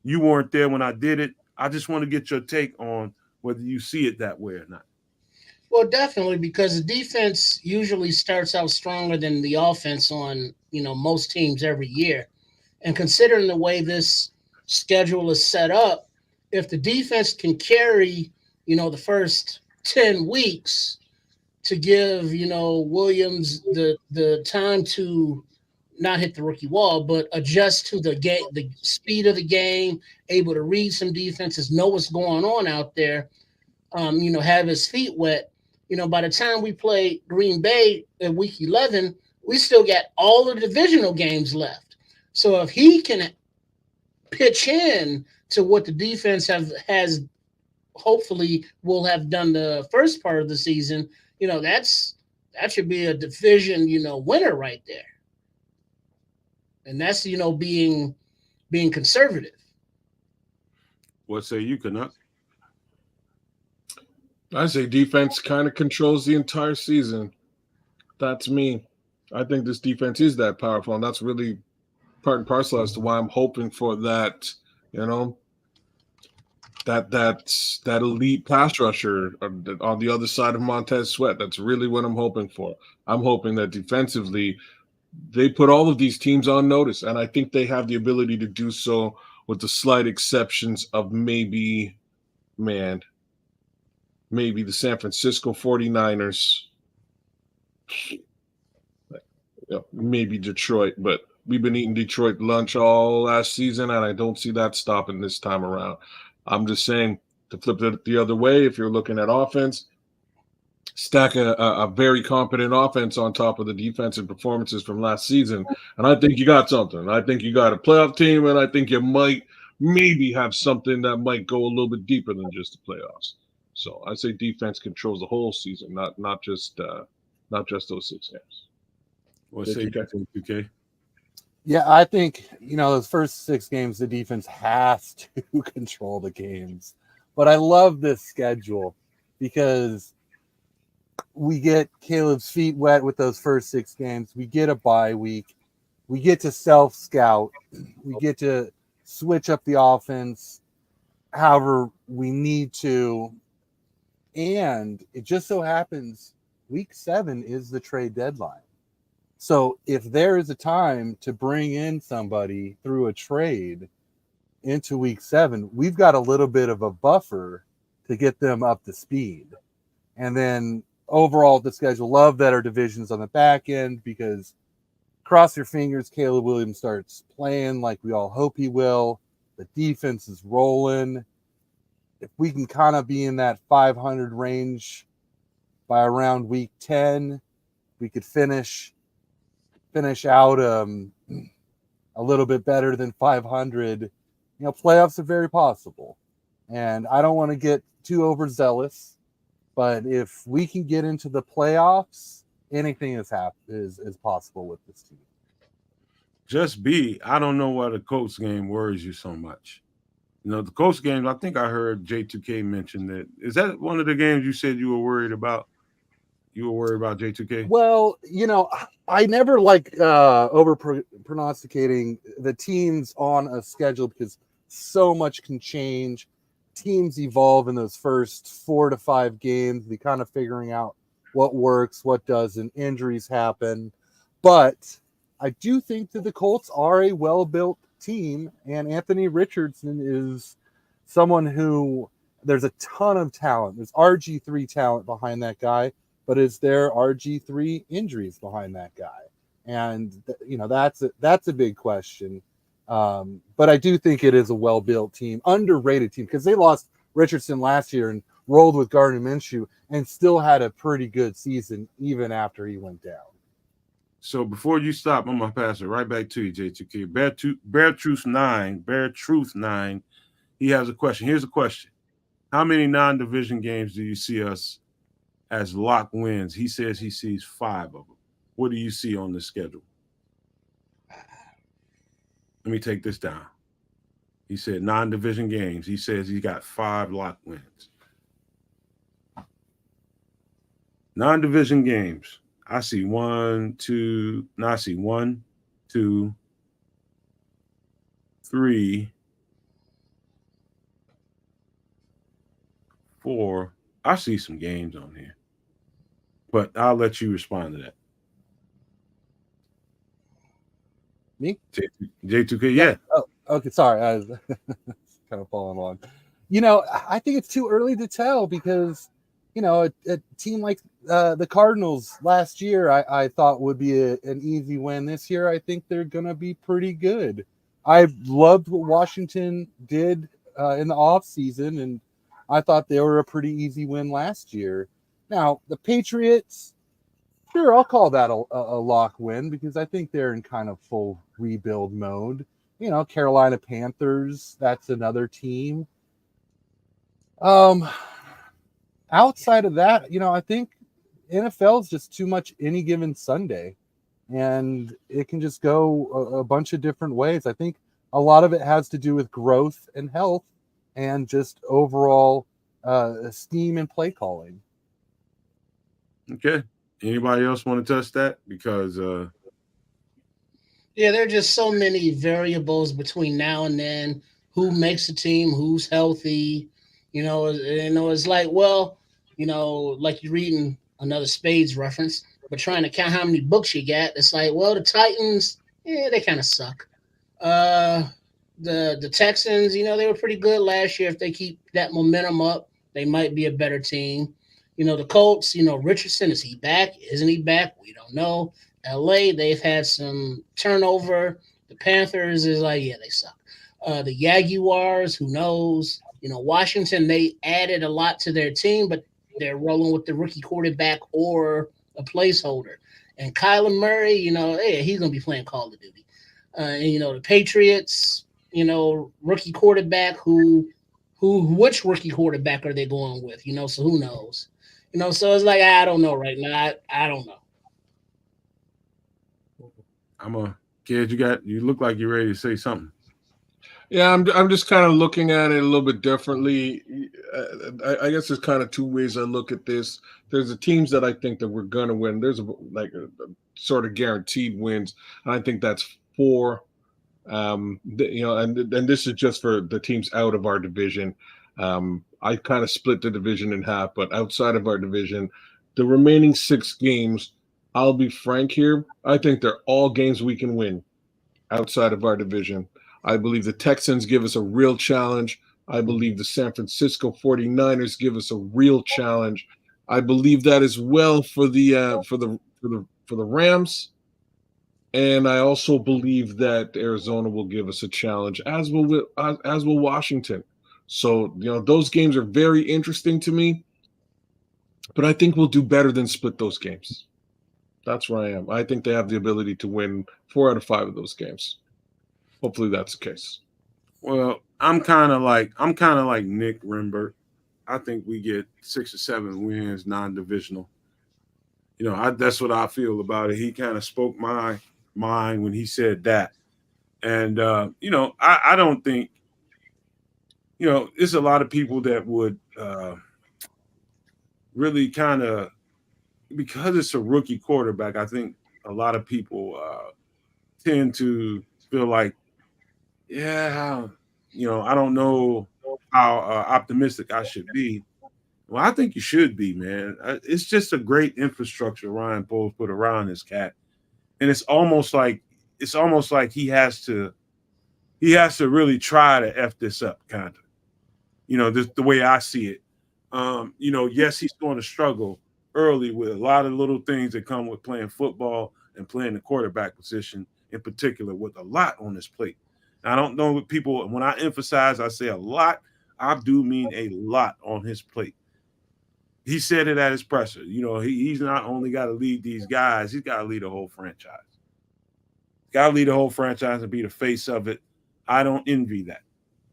You weren't there when I did it. I just want to get your take on whether you see it that way or not.
Well, definitely, because the defense usually starts out stronger than the offense on, most teams every year. And considering the way this schedule is set up, if the defense can carry, the first 10 weeks to give, Williams the time to not hit the rookie wall, but adjust to the game, the speed of the game, able to read some defenses, know what's going on out there, have his feet wet. By the time we play Green Bay in week 11, we still got all the divisional games left. So if he can pitch in to what the defense has hopefully will have done the first part of the season, that should be a division, winner right there. And that's, being conservative.
What say you, Canuck?
I say defense kind of controls the entire season. That's me. I think this defense is that powerful, and that's really part and parcel as to why I'm hoping for that, that elite pass rusher on the other side of Montez Sweat. That's really what I'm hoping for. I'm hoping that defensively they put all of these teams on notice, and I think they have the ability to do so with the slight exceptions of maybe the San Francisco 49ers maybe Detroit, but we've been eating Detroit lunch all last season, and I don't see that stopping this time around. I'm just saying, to flip it the other way, if you're looking at offense, stack a very competent offense on top of the defensive performances from last season, and I think you got something. I think you got a playoff team, and I think you might maybe have something that might go a little bit deeper than just the playoffs. So I say defense controls the whole season, not just those 6 games.
What say you, 2K?
Yeah, I think, those first 6 games, the defense has to control the games. But I love this schedule because we get Caleb's feet wet with those first 6 games. We get a bye week. We get to self-scout. We get to switch up the offense however we need to. And it just so happens week 7 is the trade deadline. So if there is a time to bring in somebody through a trade into week 7, we've got a little bit of a buffer to get them up to speed. And then overall, the schedule, love that our division's on the back end because cross your fingers, Caleb Williams starts playing like we all hope he will. The defense is rolling. If we can kind of be in that 500 range by around week 10, we could finish out a little bit better than 500. Playoffs are very possible. And I don't want to get too overzealous, but if we can get into the playoffs, anything is possible with this team.
Just B, I don't know why the Colts game worries you so much. The Colts games, I think I heard J2K mention that. Is that one of the games you said you were worried about? You were worried about J2K?
Well, I never like over pronosticating the teams on a schedule because so much can change. Teams evolve in those first 4 to 5 games. We kind of figuring out what works, what doesn't. Injuries happen. But I do think that the Colts are a well-built team, and Anthony Richardson is someone who there's a ton of talent. There's RG3 talent behind that guy, but is there RG3 injuries behind that guy? And that's a big question. But I do think it is a well-built team, underrated team, because they lost Richardson last year and rolled with Gardner Minshew and still had a pretty good season even after he went down.
So before you stop, I'm gonna pass it right back to you, J2K. Bear Truth 9. He has a question. Here's a question: how many non-division games do you see us as lock wins? He says he sees 5 of them. What do you see on the schedule? Let me take this down. He said non-division games. He says he got 5 lock wins. Non-division games. I see 1, 2. No, I see 1, 2, 3, 4. I see some games on here, but I'll let you respond to that.
Me?
J2K, yeah.
Oh, okay. Sorry. I was kind of following along. I think it's too early to tell because, a team like the Cardinals last year, I thought would be an easy win. This year, I think they're going to be pretty good. I loved what Washington did in the offseason, and I thought they were a pretty easy win last year. Now, the Patriots, sure, I'll call that a lock win because I think they're in kind of full rebuild mode. Carolina Panthers, that's another team. Outside of that, I think NFL is just too much any given Sunday, and it can just go a bunch of different ways. I think a lot of it has to do with growth and health and just overall scheme and play calling.
Okay. Anybody else want to touch that? Because
yeah, there are just so many variables between now and then. Who makes the team? Who's healthy? It's like, well, like you're reading another Spades reference, but trying to count how many books you got. It's like, well, the Titans, they kind of suck. The Texans, they were pretty good last year. If they keep that momentum up, they might be a better team. The Colts, Richardson, is he back? Isn't he back? We don't know. LA, they've had some turnover. The Panthers is like, yeah, they suck. The Jaguars, who knows? Washington, they added a lot to their team, but they're rolling with the rookie quarterback or a placeholder. And Kyler Murray, hey, he's gonna be playing Call of Duty. And the Patriots, rookie quarterback which rookie quarterback are they going with? So who knows? So it's like I don't know right now. I don't know.
I'm a kid. You look like you're ready to say something.
Yeah, I'm just kind of looking at it a little bit differently. I guess there's kind of two ways I look at this. There's the teams that I think that we're gonna win. There's a sort of guaranteed wins, and I think that's four. And this is just for the teams out of our division. I kind of split the division in half, but outside of our division, the remaining 6 games, I'll be frank here, I think they're all games we can win outside of our division. I believe the Texans give us a real challenge. I believe the San Francisco 49ers give us a real challenge. I believe that as well for the Rams. And I also believe that Arizona will give us a challenge, as will Washington. So, those games are very interesting to me, but I think we'll do better than split those games. That's where I am. I think they have the ability to win 4 out of 5 of those games. Hopefully that's the case.
Well, I'm kind of like Nick Rimbert. I think we get 6 or 7 wins, non-divisional. That's what I feel about it. He kind of spoke my mind when he said that. And I don't think, there's a lot of people that would really kind of, because it's a rookie quarterback, I think a lot of people tend to feel like, yeah, I don't know how optimistic I should be. Well, I think you should be, man. It's just a great infrastructure Ryan Poles put around this cat, and it's almost like he has to really try to f this up, kind of. The way I see it. Yes, he's going to struggle early with a lot of little things that come with playing football and playing the quarterback position in particular, with a lot on his plate. I don't know what people, when I say a lot, I do mean a lot on his plate. He said it at his presser. He's not only got to lead these guys, he's got to lead the whole franchise. Got to lead the whole franchise and be the face of it. I don't envy that.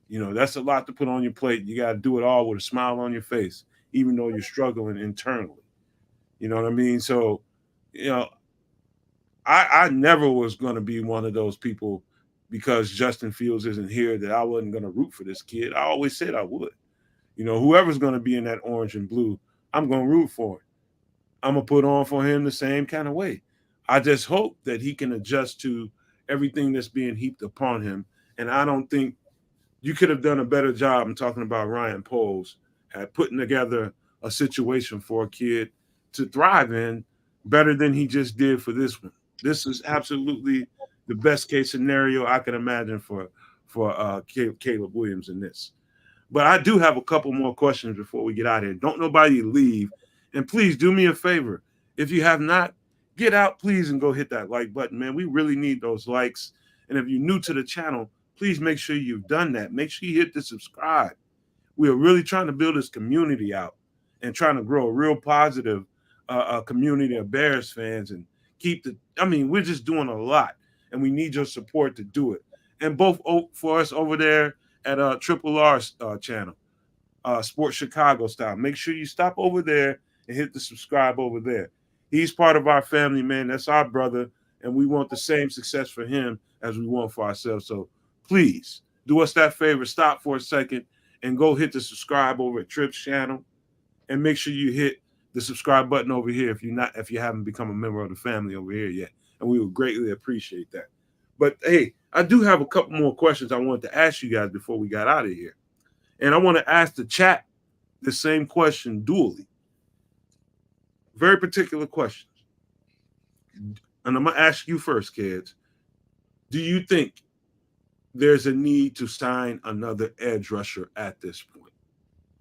That's a lot to put on your plate. You got to do it all with a smile on your face, even though you're struggling internally. You know what I mean? So, I never was going to be one of those people because Justin Fields isn't here that I wasn't going to root for this kid. I always said I would. Whoever's going to be in that orange and blue, I'm going to root for him. I'm going to put on for him the same kind of way. I just hope that he can adjust to everything that's being heaped upon him. And I don't think you could have done a better job in talking about Ryan Poles at putting together a situation for a kid to thrive in better than he just did for this one. This is absolutely the best case scenario I can imagine for Caleb Williams in this. But I do have a couple more questions before we get out of here. Don't nobody leave. And please do me a favor. If you have not, get out, please, and go hit that like button, man. We really need those likes. And if you're new to the channel, please make sure you've done that. Make sure you hit the subscribe. We are really trying to build this community out and trying to grow a real positive community of Bears fans and we're just doing a lot, and we need your support to do it. And both for us over there at Triple R's channel, Sports Chicago style. Make sure you stop over there and hit the subscribe over there. He's part of our family, man. That's our brother, and we want the same success for him as we want for ourselves. So please do us that favor. Stop for a second and go hit the subscribe over at Tripp's channel, and make sure you hit the subscribe button over here if you haven't become a member of the family over here yet. And we would greatly appreciate that. But hey, I do have a couple more questions I wanted to ask you guys before we got out of here. And I want to ask the chat the same question dually. Very particular questions. And I'm going to ask you first, kids. Do you think there's a need to sign another edge rusher at this point?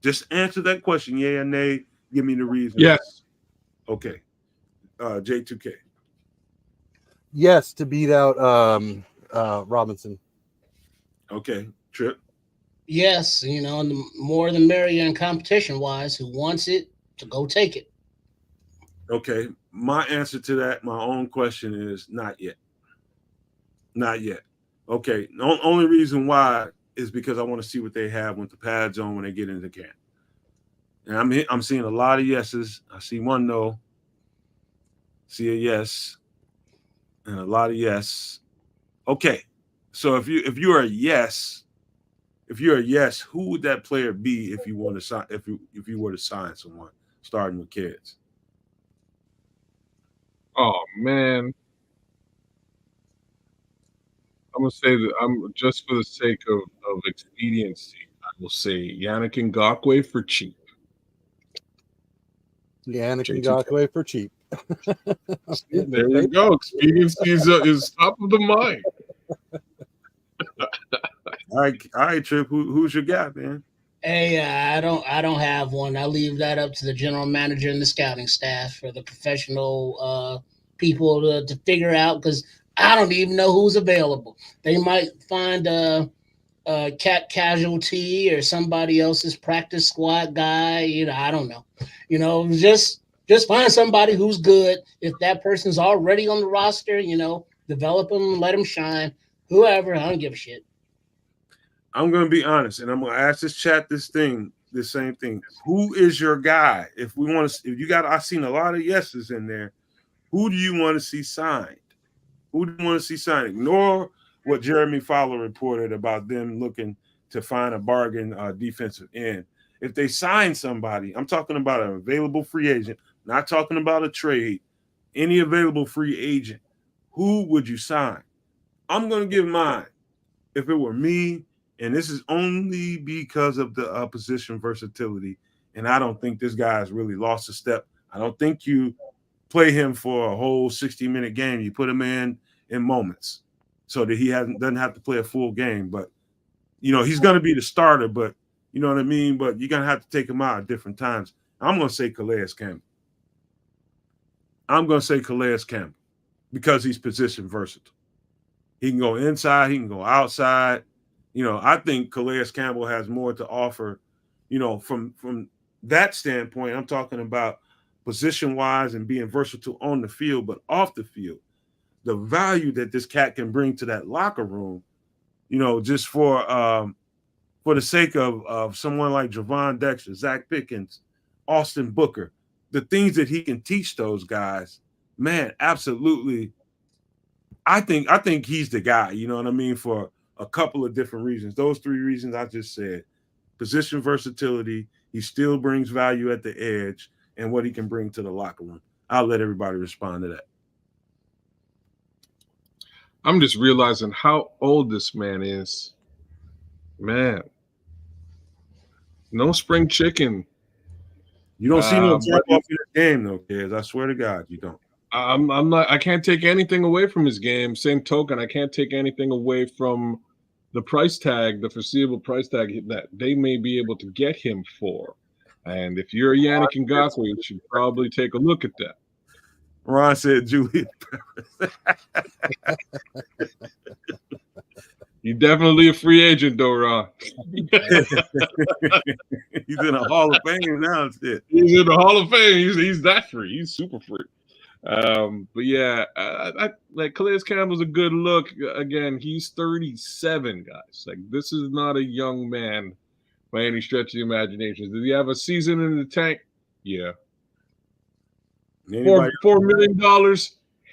Just answer that question, yay or nay. Give me the reason.
Yes.
Okay. J2K.
Yes, to beat out Robinson.
Okay. Trip.
Yes, and the more the merrier in competition wise. Who wants it to go take it?
Okay. My answer to that, my own question is not yet. Not yet. Okay. The only reason why is because I want to see what they have with the pads on when they get into camp. And I'm seeing a lot of yeses. I see one no. See a yes. And a lot of yes. Okay. So if you're a yes, who would that player be if you want to sign if you were to sign someone starting with kids?
Oh man. I'm gonna say that I'm just for the sake of expediency, I will say Yannick Ngakoue for cheap.
Yannick
J2K.
Ngakoue for cheap.
There we go. Expediency is top of the mind.
All right, Trip. Who's your guy, man?
Hey, I don't have one. I leave that up to the general manager and the scouting staff for the professional people to figure out, because I don't even know who's available. They might find a cat casualty or somebody else's practice squad guy. I don't know. Just find somebody who's good. If that person's already on the roster, develop them, let them shine. Whoever, I don't give a shit.
I'm going to be honest, and I'm going to ask this chat this same thing. Who is your guy? If you got, I've seen a lot of yeses in there. Who do you want to see signed? Who do you want to see signed? Ignore what Jeremy Fowler reported about them looking to find a bargain defensive end. If they sign somebody, I'm talking about an available free agent, not talking about a trade, any available free agent, who would you sign? I'm going to give mine. If it were me, and this is only because of the position versatility, and I don't think this guy has really lost a step. I don't think you play him for a whole 60-minute game. You put him in moments so that he doesn't have to play a full game. But, he's going to be the starter, but you know what I mean? But you're going to have to take him out at different times. I'm going to say Calais Campbell. Because he's position versatile. He can go inside. He can go outside. I think Calais Campbell has more to offer, from that standpoint. I'm talking about position-wise and being versatile on the field, but off the field. The value that this cat can bring to that locker room, just for the sake of someone like Javon Dexter, Zach Pickens, Austin Booker, the things that he can teach those guys, man, absolutely. I think he's the guy, you know what I mean, for a couple of different reasons. Those three reasons I just said. Position versatility, he still brings value at the edge, and what he can bring to the locker room. I'll let everybody respond to that.
I'm just realizing how old this man is. Man. No spring chicken.
You don't see no drop off in the game, though, kids. I swear to God, you don't.
I'm not. I can't take anything away from his game. Same token, I can't take anything away from the price tag, the foreseeable price tag that they may be able to get him for. And if you're a Yannick Ngakoue, you should probably take a look at that.
Ron said Julius.
You're definitely a free agent, though, Ron.
He's in a Hall of Fame now. Shit.
He's in the Hall of Fame. He's that free. He's super free. But yeah, I like Calais Campbell's a good look. Again, he's 37, guys. Like, this is not a young man by any stretch of the imagination. Does he have a season in the tank? Yeah. $4 million?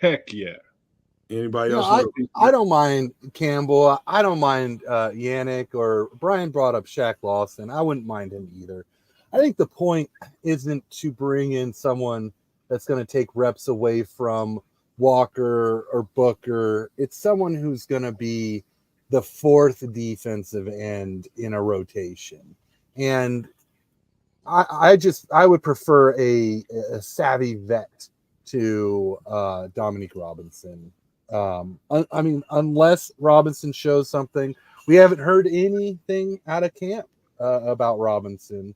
Heck yeah.
Anybody else?
I don't mind Campbell. I don't mind Yannick, or Brian brought up Shaq Lawson. I wouldn't mind him either. I think the point isn't to bring in someone that's going to take reps away from Walker or Booker. It's someone who's going to be the fourth defensive end in a rotation. And I would prefer a savvy vet to Dominique Robinson. I mean, unless Robinson shows something. We haven't heard anything out of camp about Robinson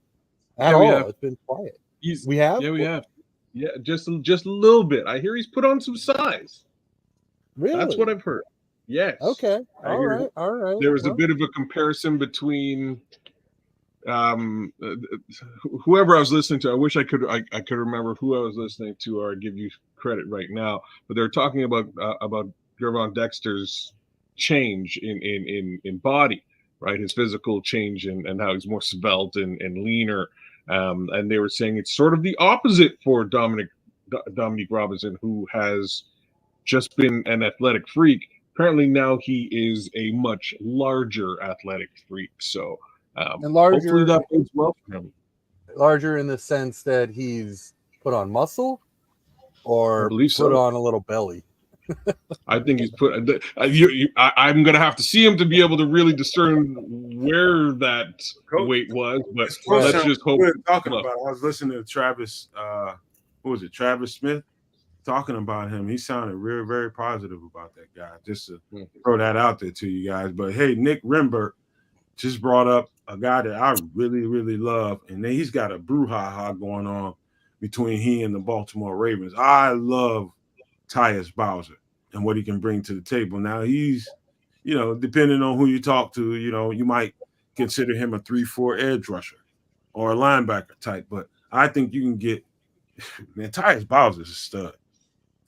at all. It's been quiet. We have?
Yeah, we have. Yeah, just a little bit. I hear he's put on some size.
Really?
That's what I've heard. Yes.
Okay.
I
All
hear
right. All right.
There was a
Well,
bit of a comparison between whoever I was listening to. I wish I could remember who I was listening to, or I'd give you credit right now. But they were talking about Gervon Dexter's change in body, right? His physical change and how he's more svelte and leaner. And they were saying it's sort of the opposite for Dominique Robinson, who has just been an athletic freak. Apparently now he is a much larger athletic freak. So
and larger,
hopefully that goes well for him.
larger in the sense that he's put on muscle, or
I believe
put
so.
on a little belly.
I think he's put. I'm going to have to see him to be able to really discern where that weight was. But let's just hope.
Talking about. I was listening to Travis. What was it? Travis Smith talking about him. He sounded very, very positive about that guy. Just to throw that out there to you guys. But hey, Nick Rembert just brought up a guy that I really, really love, and then he's got a brouhaha going on between he and the Baltimore Ravens. I love Tyus Bowser and what he can bring to the table. Now he's, depending on who you talk to, you might consider him a 3-4 edge rusher or a linebacker type, but I think you can get, man, Tyus Bowser's a stud.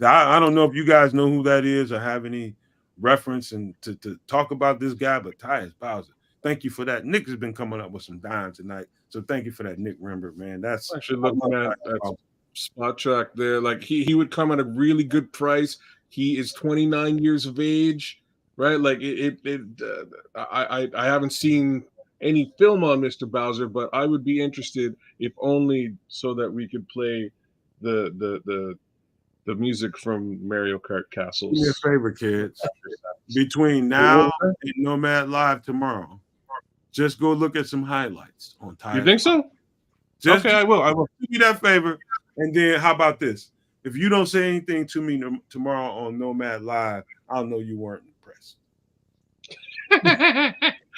I don't know if you guys know who that is or have any reference and to talk about this guy, but Tyus Bowser. Thank you for that. Nick has been coming up with some dimes tonight, so thank you for that, Nick Rembert, man. That's
actually looking at Spot Track there. Like he would come at a really good price. He is 29 years of age, right? Like I haven't seen any film on Mr. Bowser, but I would be interested, if only so that we could play the music from Mario Kart Castles.
Do me a favor, kids. Between now and Nomad Live tomorrow, just go look at some highlights on Tyus.
You think so? Okay, I will.
Do me that favor. And then how about this? If you don't say anything to me tomorrow on Nomad Live, I'll know you weren't impressed.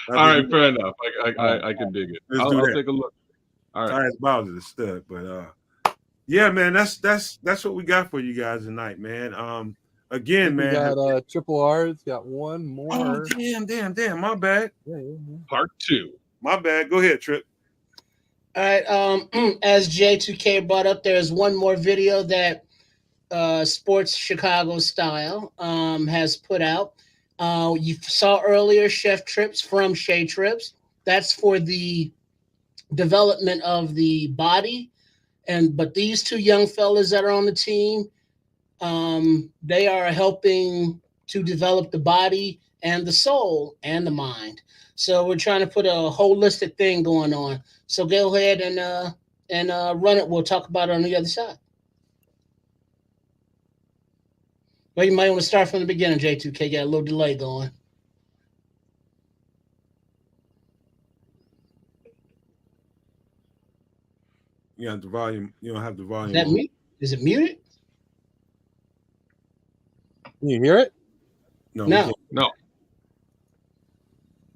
All right, fair enough. I can dig it. I'll take a look. All right.
Tyus Bowser the stud, but yeah, man, that's what we got for you guys tonight, man. Again, man,
we got Triple R's got one more.
Oh, damn, my bad.
Yeah.
Part 2.
My bad. Go ahead, Trip.
All right. As J2K brought up, there's one more video that Sports Chicago Style has put out. You saw earlier Chef Trips from Shea Trips. That's for the development of the body. But these two young fellas that are on the team, they are helping to develop the body and the soul and the mind. So we're trying to put a holistic thing going on. So go ahead and run it. We'll talk about it on the other side. Well, you might want to start from the beginning, J2K. Got a little delay going.
You have the volume. You don't have the volume.
Is that mute? Is it muted?
Can you hear it?
No.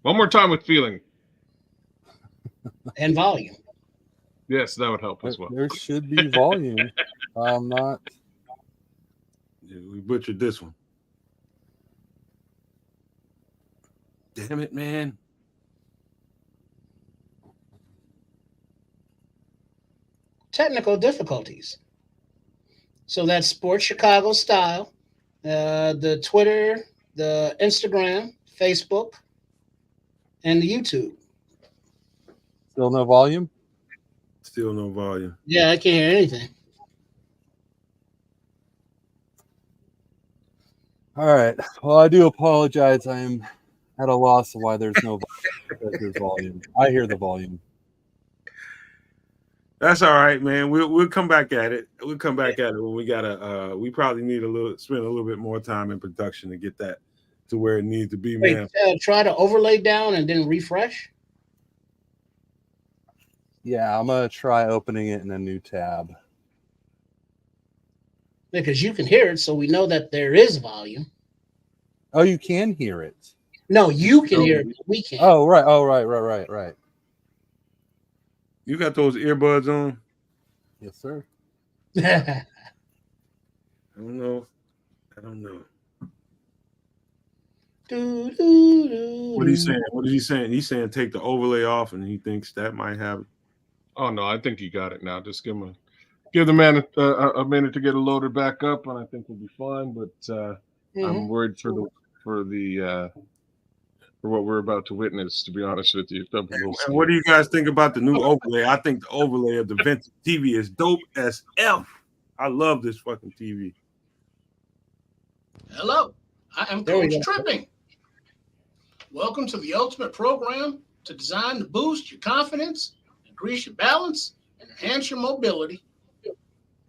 One more time with feeling.
And volume.
Yes, that would help as well.
There should be volume. I'm not.
Yeah, we butchered this one. Damn it, man.
Technical difficulties. So that's Sports Chicago Style. The Twitter, the Instagram, Facebook, and the YouTube.
Still no volume?
Still no volume.
Yeah, I can't hear anything.
All right. Well, I do apologize. I am at a loss of why there's no volume. I hear the volume.
That's all right, man. We'll come back at it. We'll come back at it when we gotta. We probably need spend a little bit more time in production to get that to where it needs to be, man.
Try to overlay down and then refresh.
Yeah, I'm gonna try opening it in a new tab.
Because you can hear it, so we know that there is volume.
Oh, you can hear it.
No, you can hear it. We can't.
Oh, right. Oh, right.
You got those earbuds on?
Yes, sir.
I don't know. What are you saying? What is he saying? He's saying take the overlay off, and he thinks that might have it.
Oh no, I think you got it now. Just give the man a minute to get it loaded back up, and I think we'll be fine. But I'm worried for what we're about to witness. To be honest with you,
And what do you guys think about the new overlay? I think the overlay of the vintage TV is dope as F. I love this fucking TV.
Hello, I am Coach Tripping. Welcome to the ultimate program to design to boost your confidence, increase your balance, and enhance your mobility.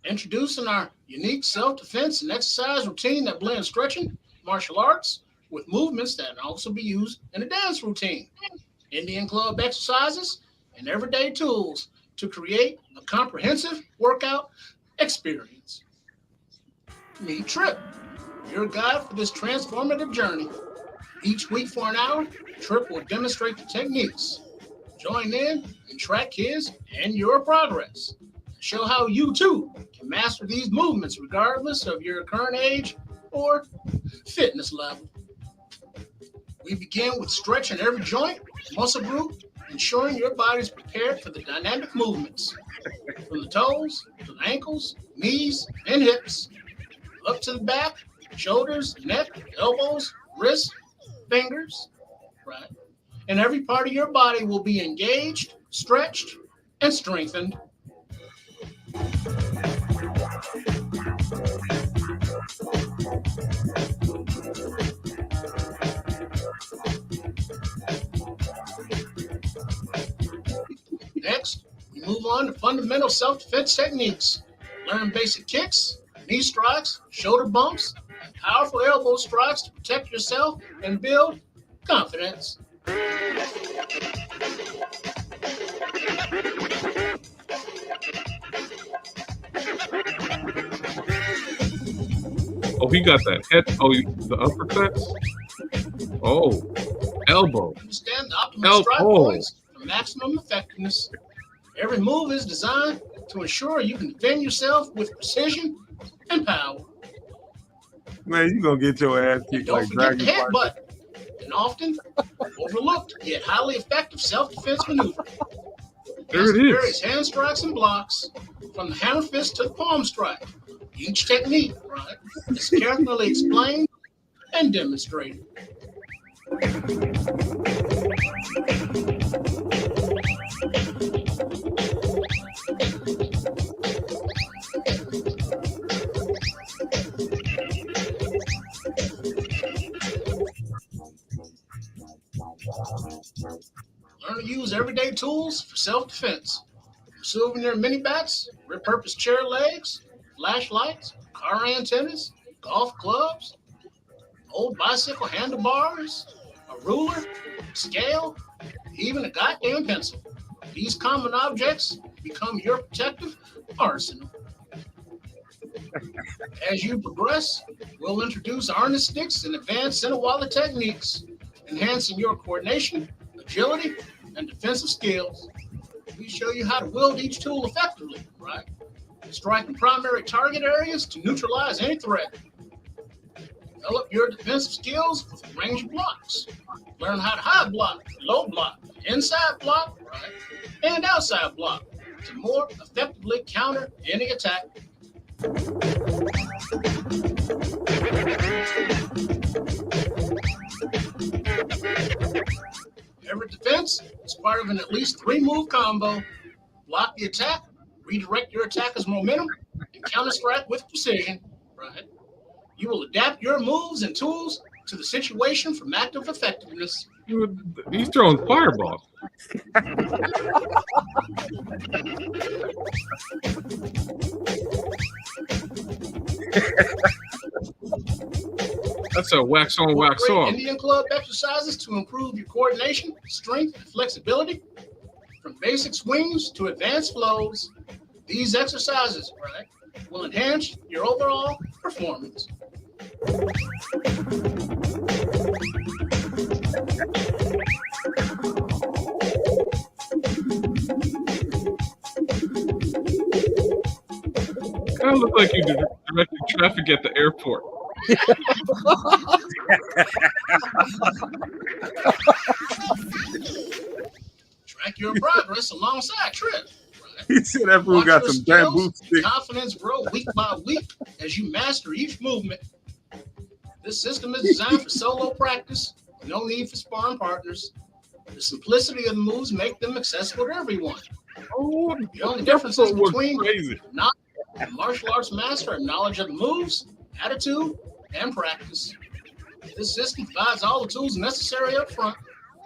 Introducing our unique self-defense and exercise routine that blends stretching, martial arts, with movements that can also be used in a dance routine, Indian club exercises, and everyday tools to create a comprehensive workout experience. Meet Trip, your guide for this transformative journey. Each week for an hour, Trip will demonstrate the techniques. Join in and track his and your progress. Show how you too can master these movements regardless of your current age or fitness level. We begin with stretching every joint, muscle group, ensuring your body is prepared for the dynamic movements. From the toes to the ankles, knees, and hips, up to the back, shoulders, neck, elbows, wrists, fingers, right? And every part of your body will be engaged, stretched, and strengthened. Next, we move on to fundamental self-defense techniques. Learn basic kicks, knee strikes, shoulder bumps, and powerful elbow strikes to protect yourself and build confidence.
Oh, he got that head. Oh, the uppercuts. Oh, elbow.
Understand the optimal strike points for maximum effectiveness. Every move is designed to ensure you can defend yourself with precision and power.
Man, you gonna get your ass kicked like
Don't forget
Dragon
the headbutt, an often overlooked yet highly effective self-defense maneuver.
There it is.
Various hand strikes and blocks, from the hammer fist to the palm strike. Each technique, right, is carefully explained and demonstrated. Learn to use everyday tools for self-defense. Souvenir mini bats, repurposed chair legs, flashlights, car antennas, golf clubs, old bicycle handlebars, a ruler, scale, even a goddamn pencil. These common objects become your protective arsenal. As you progress, we'll introduce harness sticks and advanced center wallet techniques, enhancing your coordination, agility, and defensive skills. We show you how to wield each tool effectively, right? Striking primary target areas to neutralize any threat. Develop your defensive skills with ranged blocks. Learn how to high block, low block, inside block, right, and outside block to more effectively counter any attack. Every defense is part of an at least 3-move combo. Block the attack, redirect your attacker's momentum, and counter-strike with precision. Right? You will adapt your moves and tools to the situation for maximum effectiveness.
He's throwing fireballs. That's a wax on, wax off.
Indian club exercises to improve your coordination, strength, and flexibility. From basic swings to advanced flows, these exercises, right, will enhance your overall performance.
look like you directed traffic at the airport.
Track your progress alongside Trip.
He said that fool got some bamboo sticks.
Confidence grow week by week as you master each movement. This system is designed for solo practice. No need for sparring partners. The simplicity of the moves make them accessible to everyone.
Oh,
the only differences between
crazy.
not and martial arts master are knowledge of the moves, attitude, and practice. This system provides all the tools necessary up front,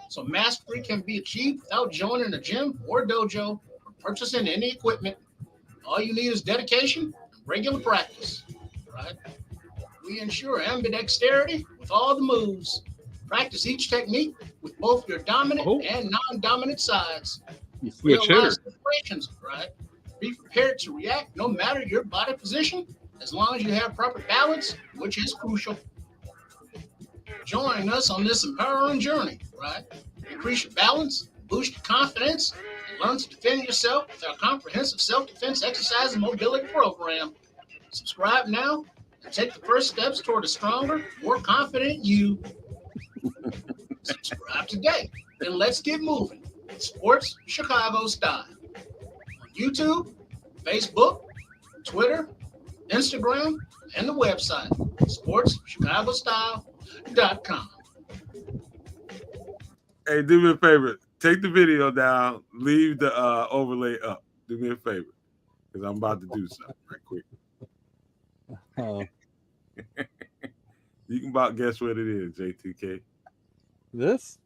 so mastery can be achieved without joining a gym or dojo or purchasing any equipment. All you need is dedication and regular practice. Right? We ensure ambidexterity with all the moves. Practice each technique with both your dominant and non-dominant sides.
You switch hitter.
Right? Be prepared to react no matter your body position, as long as you have proper balance, which is crucial. Join us on this empowering journey, right? Increase your balance, boost your confidence, and learn to defend yourself with our comprehensive self-defense exercise and mobility program. Subscribe now and take the first steps toward a stronger, more confident you. Subscribe today, and let's get moving. Sports Chicago style. On YouTube, Facebook, Twitter, Instagram, and the website, sportschicagostyle.com.
Hey, do me a favor. Take the video down. Leave the overlay up. Do me a favor, because I'm about to do something right quick.
Oh.
You can about guess what it is, JTK.
This?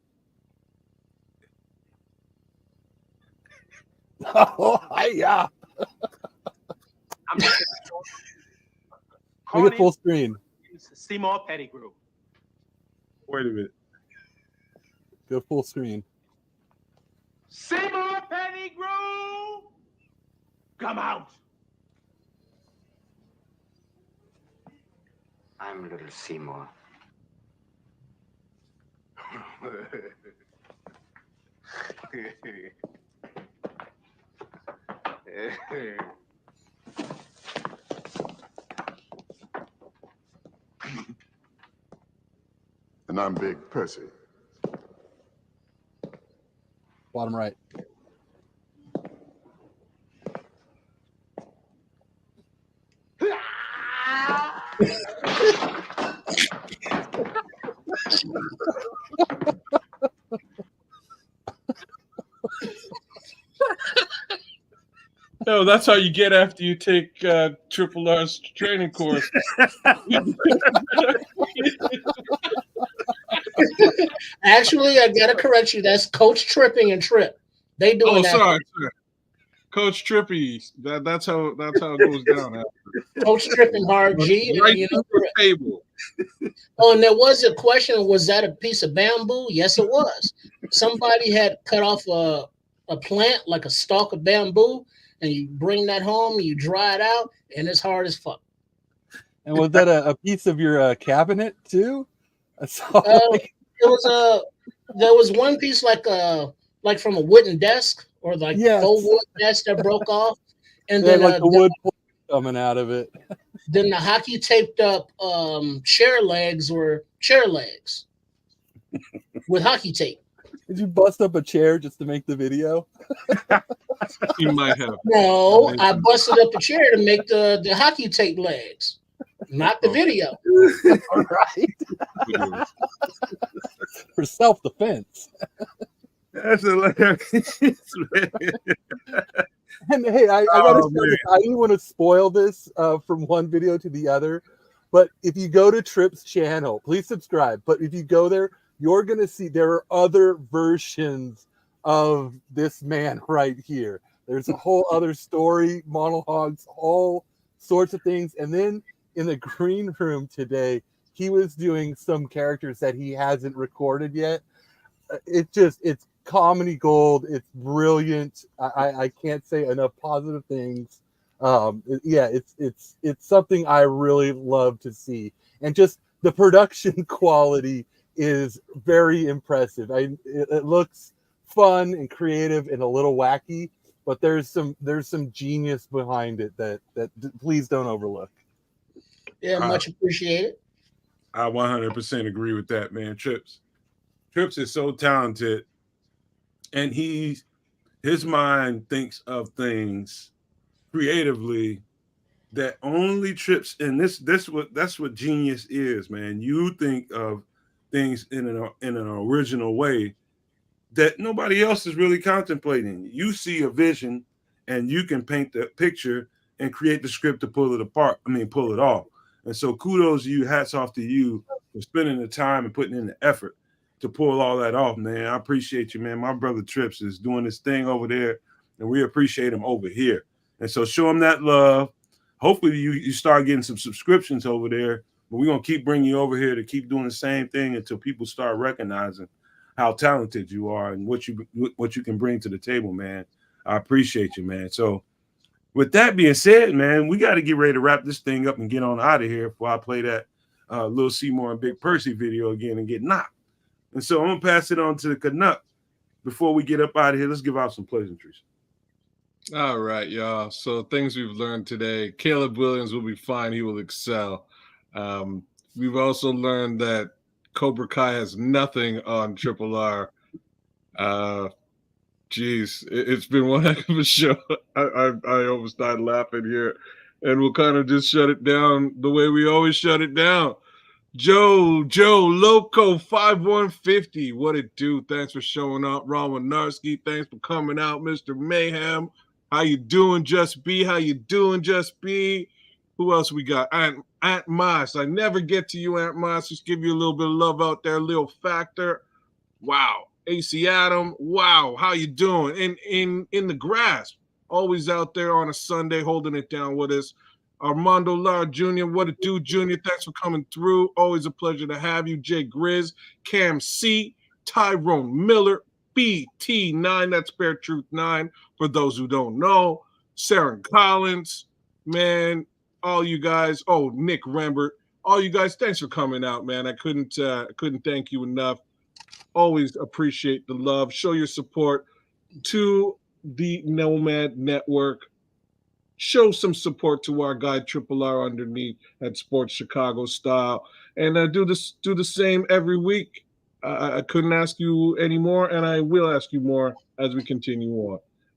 Oh, yeah.
I'm just
Make it full screen.
Seymour Pettigrew.
Wait a minute.
Go full screen.
Seymour Pettigrew, come out.
I'm little Seymour.
And I'm Big Percy.
Bottom right.
No, that's how you get after you take Triple R's training course.
Actually, I gotta correct you. That's Coach Tripping and Trip. They doing that.
Sorry. Coach Trippy. That's how it goes down. After.
Coach Tripping Hard G.
Right
You know,
to the table.
oh, and there was a question: was that a piece of bamboo? Yes, it was. Somebody had cut off a plant, like a stalk of bamboo, and you bring that home, and you dry it out, and it's hard as fuck.
And was that a piece of your cabinet too? I saw
there was one piece like from a wooden desk or like faux wood desk that broke off, and then
like the wood coming out of it.
Then the hockey taped up chair legs were chair legs with hockey tape.
Did you bust up a chair just to make the video?
You might have.
No, I busted up a chair to make the hockey tape legs, not the video.
All right. For self-defense.
That's hilarious.
And hey, I gotta say this, I didn't want to spoil this from one video to the other, but if you go to Trip's channel, please subscribe. But if you go there, you're gonna see there are other versions of this man right here. There's a whole other story, monologues, all sorts of things. And then in the green room today, he was doing some characters that he hasn't recorded yet. It's comedy gold. It's brilliant. I can't say enough positive things. It's something I really love to see, and just the production quality is very impressive. It looks fun and creative and a little wacky, but there's some genius behind it that please don't overlook.
Yeah, much appreciated.
I 100% agree with that, man. Trips is so talented, and his mind thinks of things creatively that only Trips, and that's what genius is, man. You think of things in an original way that nobody else is really contemplating. You see a vision, and you can paint the picture and create the script to pull it off. And so kudos to you, hats off to you for spending the time and putting in the effort to pull all that off, man. I appreciate you, man. My brother Trips is doing this thing over there, and we appreciate him over here. And so show him that love. Hopefully you start getting some subscriptions over there, but we're going to keep bringing you over here to keep doing the same thing until people start recognizing how talented you are and what you can bring to the table, man. I appreciate you, man. So with that being said, man, we got to get ready to wrap this thing up and get on out of here before I play that Lil Seymour and Big Percy video again and get knocked. And so I'm going to pass it on to the Canuck. Before we get up out of here, let's give out some pleasantries.
All right, y'all. So things we've learned today. Caleb Williams will be fine. He will excel. We've also learned that Cobra Kai has nothing on Triple R. It's been one heck of a show. I almost started laughing here. And we'll kind of just shut it down the way we always shut it down. Joe Loco 5150. What it do? Thanks for showing up. Ron Winarski, thanks for coming out. Mr. Mayhem, how you doing, Just B? How you doing, Just B? Who else we got? Aunt Moss. I never get to you, Aunt Moss. Just give you a little bit of love out there. Lil Factor. Wow. AC Adam. Wow. How you doing? In the grasp. Always out there on a Sunday holding it down with us. Armando Lara Jr., what it do, Jr.? Thanks for coming through. Always a pleasure to have you. Jay Grizz, Cam C, Tyrone Miller, BT9, that's Spare Truth 9, for those who don't know. Saren Collins, man, all you guys. Oh, Nick Rembert, all you guys, thanks for coming out, man. I couldn't thank you enough. Always appreciate the love. Show your support to the Nomad Network. Show some support to our guy Triple R underneath at Sports Chicago Style, and do the same every week. I couldn't ask you any more, and I will ask you more as we continue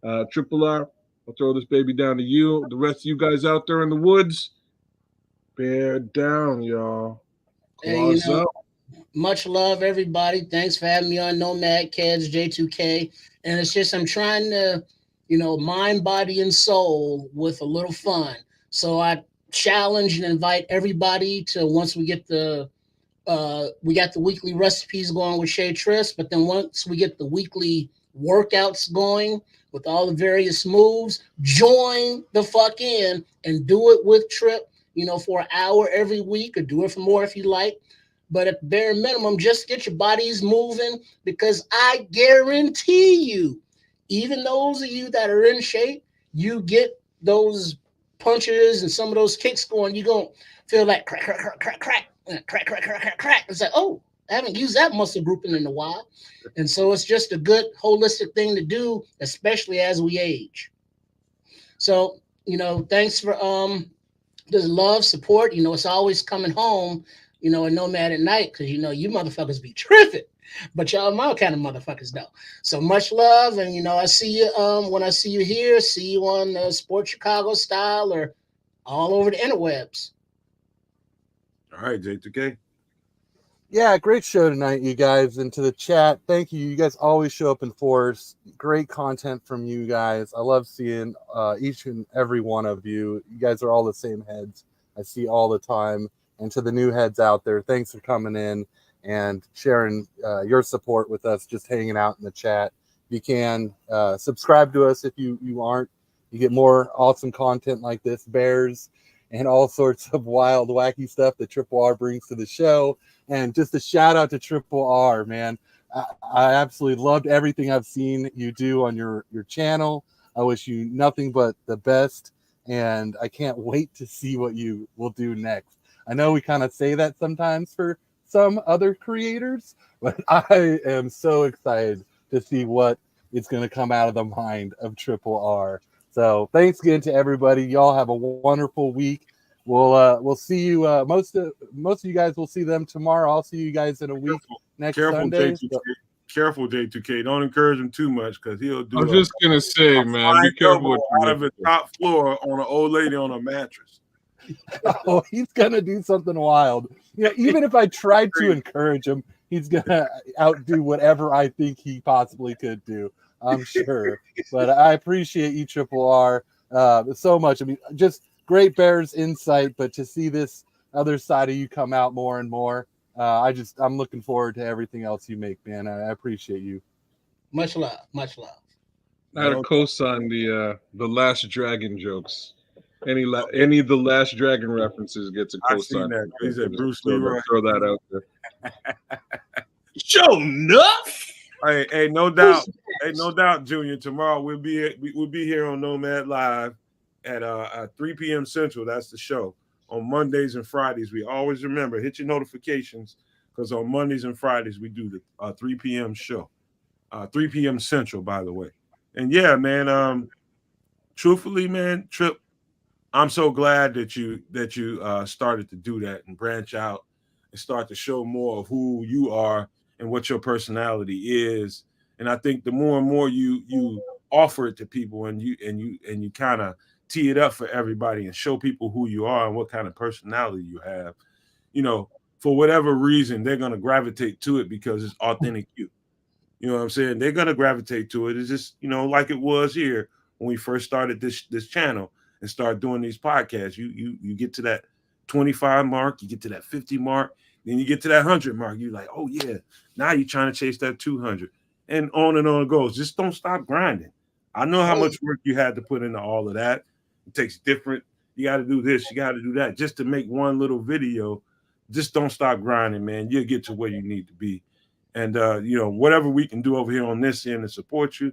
on. Triple R, I'll throw this baby down to you. The rest of you guys out there in the woods, bear down, y'all.
Hey, much love, everybody. Thanks for having me on Nomad Kids J2K, and it's just I'm trying to, mind, body, and soul with a little fun. So I challenge and invite everybody to, once we get we got the weekly recipes going with Shay Tris, but then once we get the weekly workouts going with all the various moves, join the fuck in and do it with Trip, for an hour every week, or do it for more if you like. But at the bare minimum, just get your bodies moving, because I guarantee you, even those of you that are in shape, you get those punches and some of those kicks going, you're going to feel like crack, crack, crack, crack, crack, crack, crack, crack, crack, crack. It's like, oh, I haven't used that muscle grouping in a while. And so it's just a good holistic thing to do, especially as we age. So, thanks for the love, support. It's always coming home, a Nomad at Night, because, you motherfuckers be tripping. But y'all my kind of motherfuckers though. So much love, and I see you when I see you here, see you on Sports Chicago Style or all over the interwebs.
All right, J2K.
Yeah, great show tonight, you guys. And to the chat, thank you. You guys always show up in force. Great content from you guys. I love seeing each and every one of you. You guys are all the same heads I see all the time. And to the new heads out there, thanks for coming in and sharing your support with us, just hanging out in the chat. If you can, subscribe to us if you aren't. You get more awesome content like this, bears, and all sorts of wild, wacky stuff that Triple R brings to the show. And just a shout out to Triple R, man. I absolutely loved everything I've seen you do on your channel. I wish you nothing but the best, and I can't wait to see what you will do next. I know we kind of say that sometimes for some other creators, but I am so excited to see what it's going to come out of the mind of Triple R. So thanks again to everybody. Y'all have a wonderful week. We'll see you. Most of you guys will see them tomorrow. I'll see you guys in a week next Sunday.
J2K. Careful, J2K. Don't encourage him too much because he'll do.
I'm just gonna say, man, be careful what you
out of the top floor on an old lady on a mattress.
Oh, he's gonna do something wild. Yeah, even if I tried to encourage him, he's gonna outdo whatever I think he possibly could do. I'm sure. But I appreciate you, Triple R, so much. I mean, just great Bears insight, but to see this other side of you come out more and more, I'm looking forward to everything else you make, man. I appreciate you.
Much love, much love.
I had to co-sign the Last Dragon jokes. Any of the Last Dragon references gets a co-sign.
I seen that. He said Bruce Leroy.
Throw that out there. Show enough.
Hey, no doubt. Hey, no doubt, Junior. Tomorrow we'll be here on Nomad Live at 3 p.m. Central. That's the show. On Mondays and Fridays, we always remember, hit your notifications, because on Mondays and Fridays we do the 3 p.m. show. 3 p.m. Central, by the way. And yeah, man, truthfully, man, Trip, I'm so glad that you started to do that and branch out and start to show more of who you are and what your personality is. And I think the more and more you offer it to people and you kind of tee it up for everybody and show people who you are and what kind of personality you have, for whatever reason, they're going to gravitate to it because it's authentic you. You know what I'm saying? They're going to gravitate to it. It's just, like it was here when we first started this channel and start doing these podcasts. You get to that 25 mark, you get to that 50 mark, then you get to that 100 mark. You're like, oh yeah, now you're trying to chase that 200, and on it goes. Just don't stop grinding. I know how much work you had to put into all of that. It takes different. You got to do this, you got to do that, just to make one little video. Just don't stop grinding, man. You'll get to where you need to be. And whatever we can do over here on this end to support you,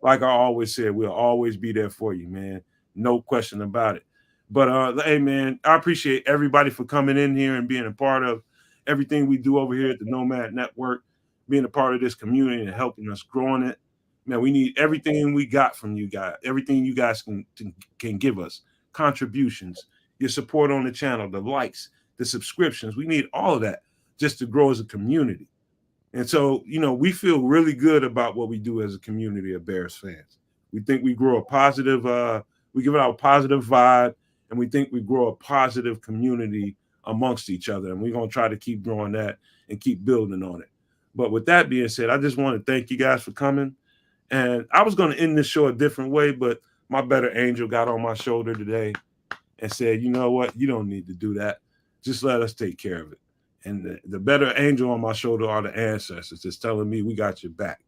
like I always said, we'll always be there for you, man. No question about it. But hey, man, I appreciate everybody for coming in here and being a part of everything we do over here at the Nomad Network, being a part of this community and helping us growing it. Man, we need everything we got from you guys, everything you guys can give us, contributions, your support on the channel, the likes, the subscriptions. We need all of that just to grow as a community. And so, we feel really good about what we do as a community of Bears fans. We think we grow a positive, we give it out a positive vibe, and we think we grow a positive community amongst each other. And we're going to try to keep growing that and keep building on it. But with that being said, I just want to thank you guys for coming. And I was going to end this show a different way, but my better angel got on my shoulder today and said, you know what? You don't need to do that. Just let us take care of it. And the better angel on my shoulder are the ancestors just telling me we got your back.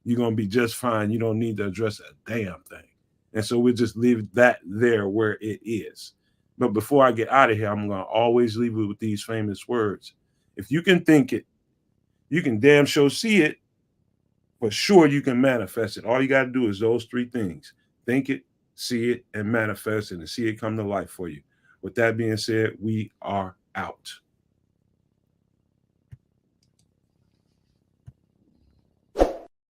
You're going to be just fine. You don't need to address a damn thing. And so we'll just leave that there where it is. But before I get out of here, I'm going to always leave it with these famous words. If you can think it, you can damn sure see it. For sure, you can manifest it. All you got to do is those three things. Think it, see it, and manifest it, and see it come to life for you. With that being said, we are out.